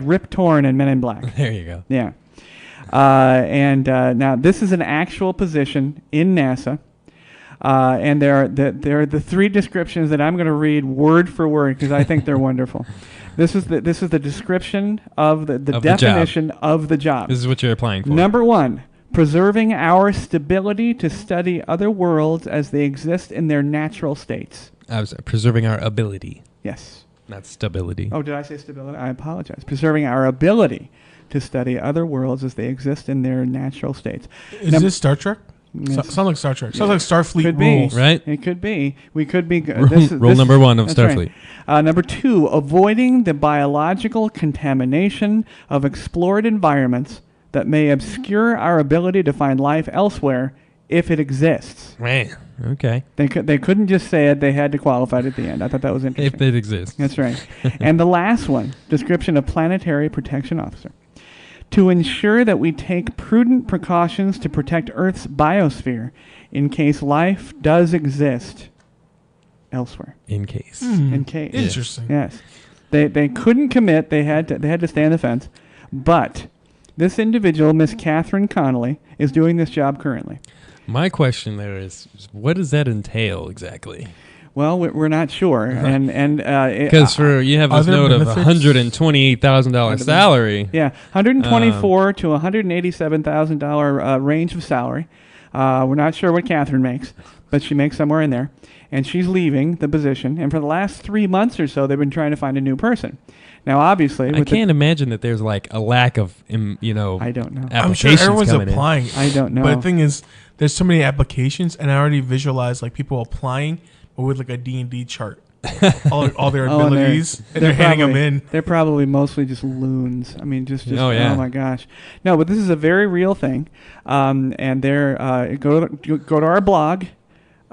Rip Torn in Men in Black. There you go.
Yeah. Now this is an actual position in NASA. And there are the three descriptions that I'm going to read word for word because I think they're wonderful. This is the description of the definition of the job.
This is what you're applying for.
Number 1, preserving our stability to study other worlds as they exist in their natural states.
I was preserving our ability.
Yes.
Not stability.
Oh, did I say stability? I apologize. Preserving our ability to study other worlds as they exist in their natural states.
Is this Star Trek? Sounds like Star Trek. Sounds like Starfleet
could
rules.
Be.
Right?
It could be. We could be.
Rule number 1 of Starfleet.
Right. Number 2, avoiding the biological contamination of explored environments that may obscure our ability to find life elsewhere if it exists.
Man, okay.
They couldn't just say it. They had to qualify it at the end. I thought that was interesting.
If it exists.
That's right. And the last one, description of Planetary Protection Officer. To ensure that we take prudent precautions to protect Earth's biosphere in case life does exist elsewhere.
In case.
In case.
Interesting.
Yes. They couldn't commit. They had to stay on the fence. But this individual, Miss Catherine Connolly, is doing this job currently.
My question there is, what does that entail exactly?
Well, we're not sure, and
because you have this note of $128,000 salary.
Yeah, $124,000 to $187,000 range of salary. We're not sure what Catherine makes, but she makes somewhere in there, and she's leaving the position. And for the last 3 months or so, they've been trying to find a new person. Now, obviously,
I can't imagine that there's like a lack of,
I don't know.
I'm sure
applications
everyone's
coming
applying.
I don't know.
But the thing is, there's so many applications, and I already visualize like people applying, but with like a D&D chart, all their abilities, and they're handing them in.
They're probably mostly just loons. I mean, just
oh
my gosh, no. But this is a very real thing, and they're go to our blog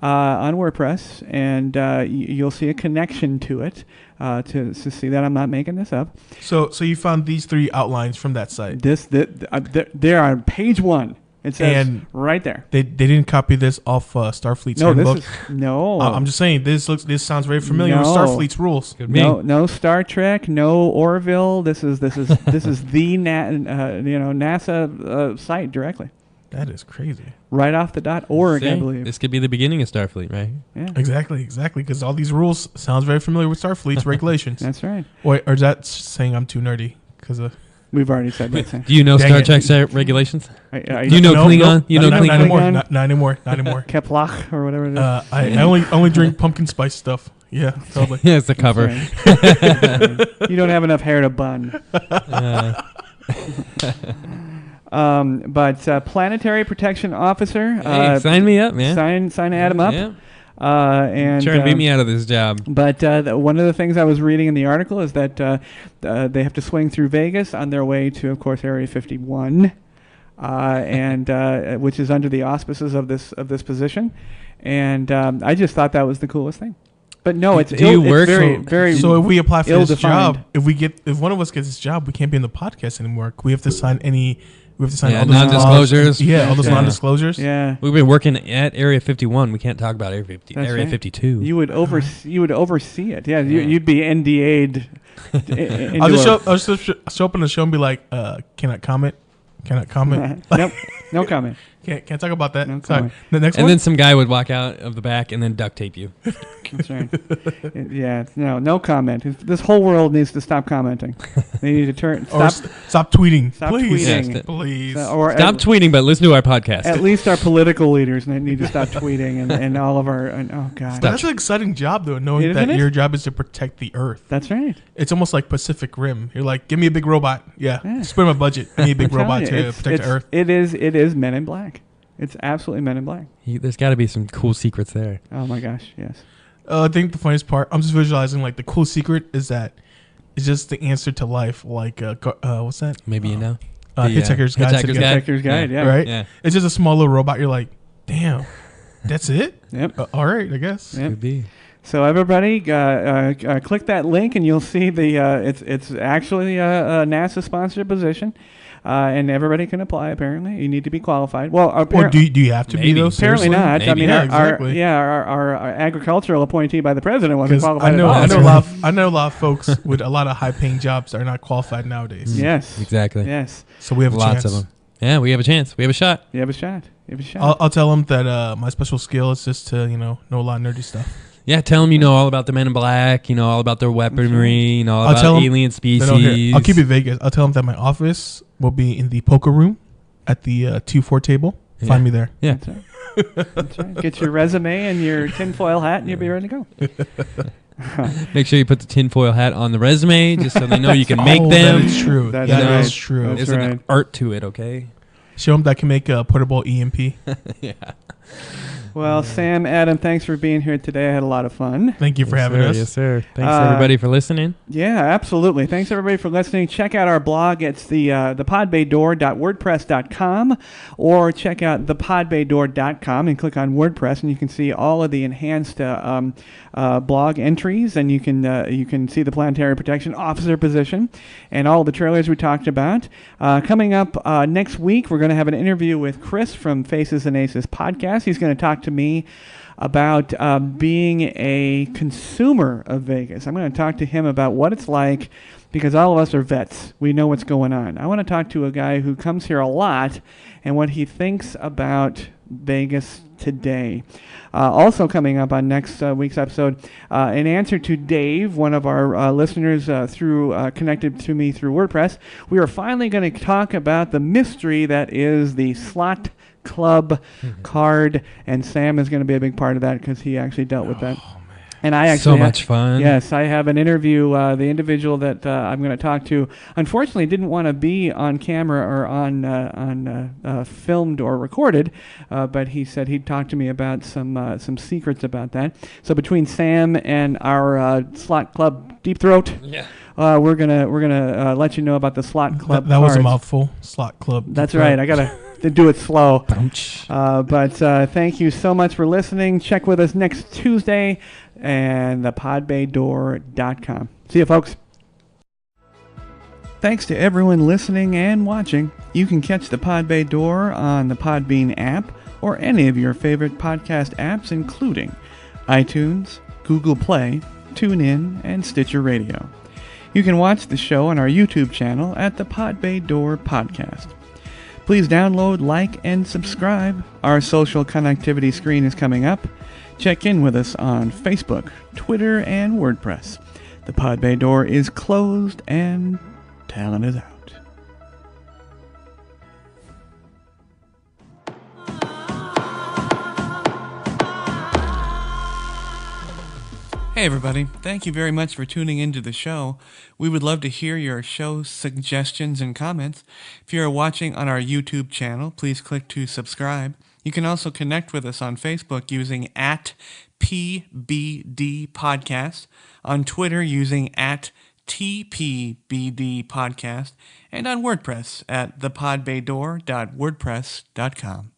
on WordPress, and you'll see a connection to it to see that I'm not making this up.
So you found these 3 outlines from that site.
They're on page 1. It says right there.
They didn't copy this off Starfleet's handbook. I'm just saying this sounds very familiar with Starfleet's rules.
No Star Trek, no Orville. This is the NASA site directly.
That is crazy.
Right off the .org, I believe.
This could be the beginning of Starfleet, right?
Yeah.
Exactly. Because all these rules sounds very familiar with Starfleet's regulations.
That's right.
Or is that saying I'm too nerdy? Because
we've already said that.
Do you know Star Trek regulations?
Do
you know Klingon? You know Klingon?
Not anymore.
Keplach or whatever it is.
I only drink pumpkin spice stuff. Yeah, totally.
Yeah, it's the cover.
Right. You don't have enough hair to bun. But Planetary Protection Officer.
Hey, sign me up, man.
Sign Adam up.
Yeah.
And
try and beat me out of this job.
But one of the things I was reading in the article is that they have to swing through Vegas on their way to, of course, Area 51, and which is under the auspices of this position. And I just thought that was the coolest thing. But no, it's very.
So if we apply for this
ill-defined.
job, if one of us gets this job, we can't be in the podcast anymore. We have to sign all those
non-disclosures.
All those non-disclosures.
Yeah,
we've been working at Area 51. We can't talk about Area 50.
That's
Area
right.
52.
You would oversee it. Yeah, you'd be NDA'd.
I'll just show up on the show and be like, "Can I comment?
Nope, no comment.
Can't talk about that.
No
Sorry.
comment.
The next
and
one.
then some guy would walk out of the back and then duct tape you.
That's right. No comment. This whole world needs to stop commenting. They need to
stop tweeting.
Stop
please.
tweeting.
Yes,
please.
Stop tweeting, but listen to our podcast.
At least our political leaders need to stop tweeting, and all of our. Oh God.
That's an exciting job, though, knowing that your job is to protect the Earth.
That's right.
It's almost like Pacific Rim. You're like, give me a big robot. Yeah. Spend my budget. I need a big robot to protect the Earth.
It is Men in Black. It's absolutely Men in Black.
There's got to be some cool secrets there.
Oh my gosh, yes.
I think the funniest part, I'm just visualizing like the cool secret is that it's just the answer to life. Like, what's that?
Maybe you know.
Hitchhiker's Guide to
Hitchhiker's
the
Guide.
Hitchhiker's Guide, yeah.
Right?
Yeah.
It's just a small little robot. You're like, damn, that's it?
Yep.
All right, I guess.
Yep.
Could be.
So everybody, click that link and you'll see the it's actually a NASA sponsored position, and everybody can apply. Apparently, you need to be qualified. Well,
Or do you have to
Maybe.
be, though?
apparently
Seriously?
not.
Maybe.
I mean,
Yeah,
our
exactly.
our agricultural appointee by the president wasn't
'Cause
qualified
I know,
at all.
I know a lot. I know a lot of folks with a lot of high-paying jobs are not qualified nowadays.
Yes,
Exactly.
yes.
So we have a
Lots
chance.
of them. Yeah, we have a chance. We have a shot.
You have a shot. You have a shot.
I'll tell them that my special skill is just to know a lot of nerdy stuff.
Yeah, tell them you know all about the Men in Black, all about their weaponry, all
I'll
about
tell 'em
alien
They don't hear-
species.
I'll keep it Vegas. I'll tell them that my office will be in the poker room at the 2-4 table. Find me there.
Yeah.
That's right. That's right. Get your resume and your tinfoil hat, and you'll be ready to go.
Make sure you put the tinfoil hat on the resume just so they know you can make them.
That is true.
That's
That
right.
is true.
That's
There's an art to it, okay?
Show them that I can make a portable EMP.
Yeah.
Well, Sam, Adam, thanks for being here today. I had a lot of fun.
Thank you for having us.
Yes, sir. Thanks, everybody, for listening.
Yeah, absolutely. Thanks, everybody, for listening. Check out our blog. It's thepodbaydoor.wordpress.com, or check out thepodbaydoor.com and click on WordPress, and you can see all of the enhanced blog entries, and you can see the Planetary Protection Officer position and all the trailers we talked about. Coming up next week, we're going to have an interview with Chris from Faces and Aces podcast. He's going to talk to me about being a consumer of Vegas. I'm going to talk to him about what it's like, because all of us are vets. We know what's going on. I want to talk to a guy who comes here a lot and what he thinks about Vegas today. Also coming up on next week's episode, in answer to Dave, one of our listeners connected to me through WordPress, we are finally going to talk about the mystery that is the slot club card, and Sam is going to be a big part of that because he actually dealt with that. And I actually
So much fun.
Yes, I have an interview. The individual that I'm going to talk to, unfortunately, didn't want to be on camera or on filmed or recorded, but he said he'd talk to me about some secrets about that. So between Sam and our slot club Deep Throat, we're gonna let you know about the slot club.
That was a
cards.
mouthful. Slot club.
That's right. I gotta to do it slow. But thank you so much for listening. Check with us next Tuesday and thepodbaydoor.com. See you, folks. Thanks to everyone listening and watching. You can catch the Podbay Door on the Podbean app or any of your favorite podcast apps, including iTunes, Google Play, TuneIn, and Stitcher Radio. You can watch the show on our YouTube channel at the Podbay Door Podcast. Please download, like, and subscribe. Our social connectivity screen is coming up. Check in with us on Facebook, Twitter, and WordPress. The Podbay Door is closed and talent is out. Hey everybody, thank you very much for tuning into the show. We would love to hear your show suggestions and comments. If you are watching on our YouTube channel, please click to subscribe. You can also connect with us on Facebook using @PBD Podcast, on Twitter using @TPBD Podcast, and on WordPress at thepodbaydoor.wordpress.com.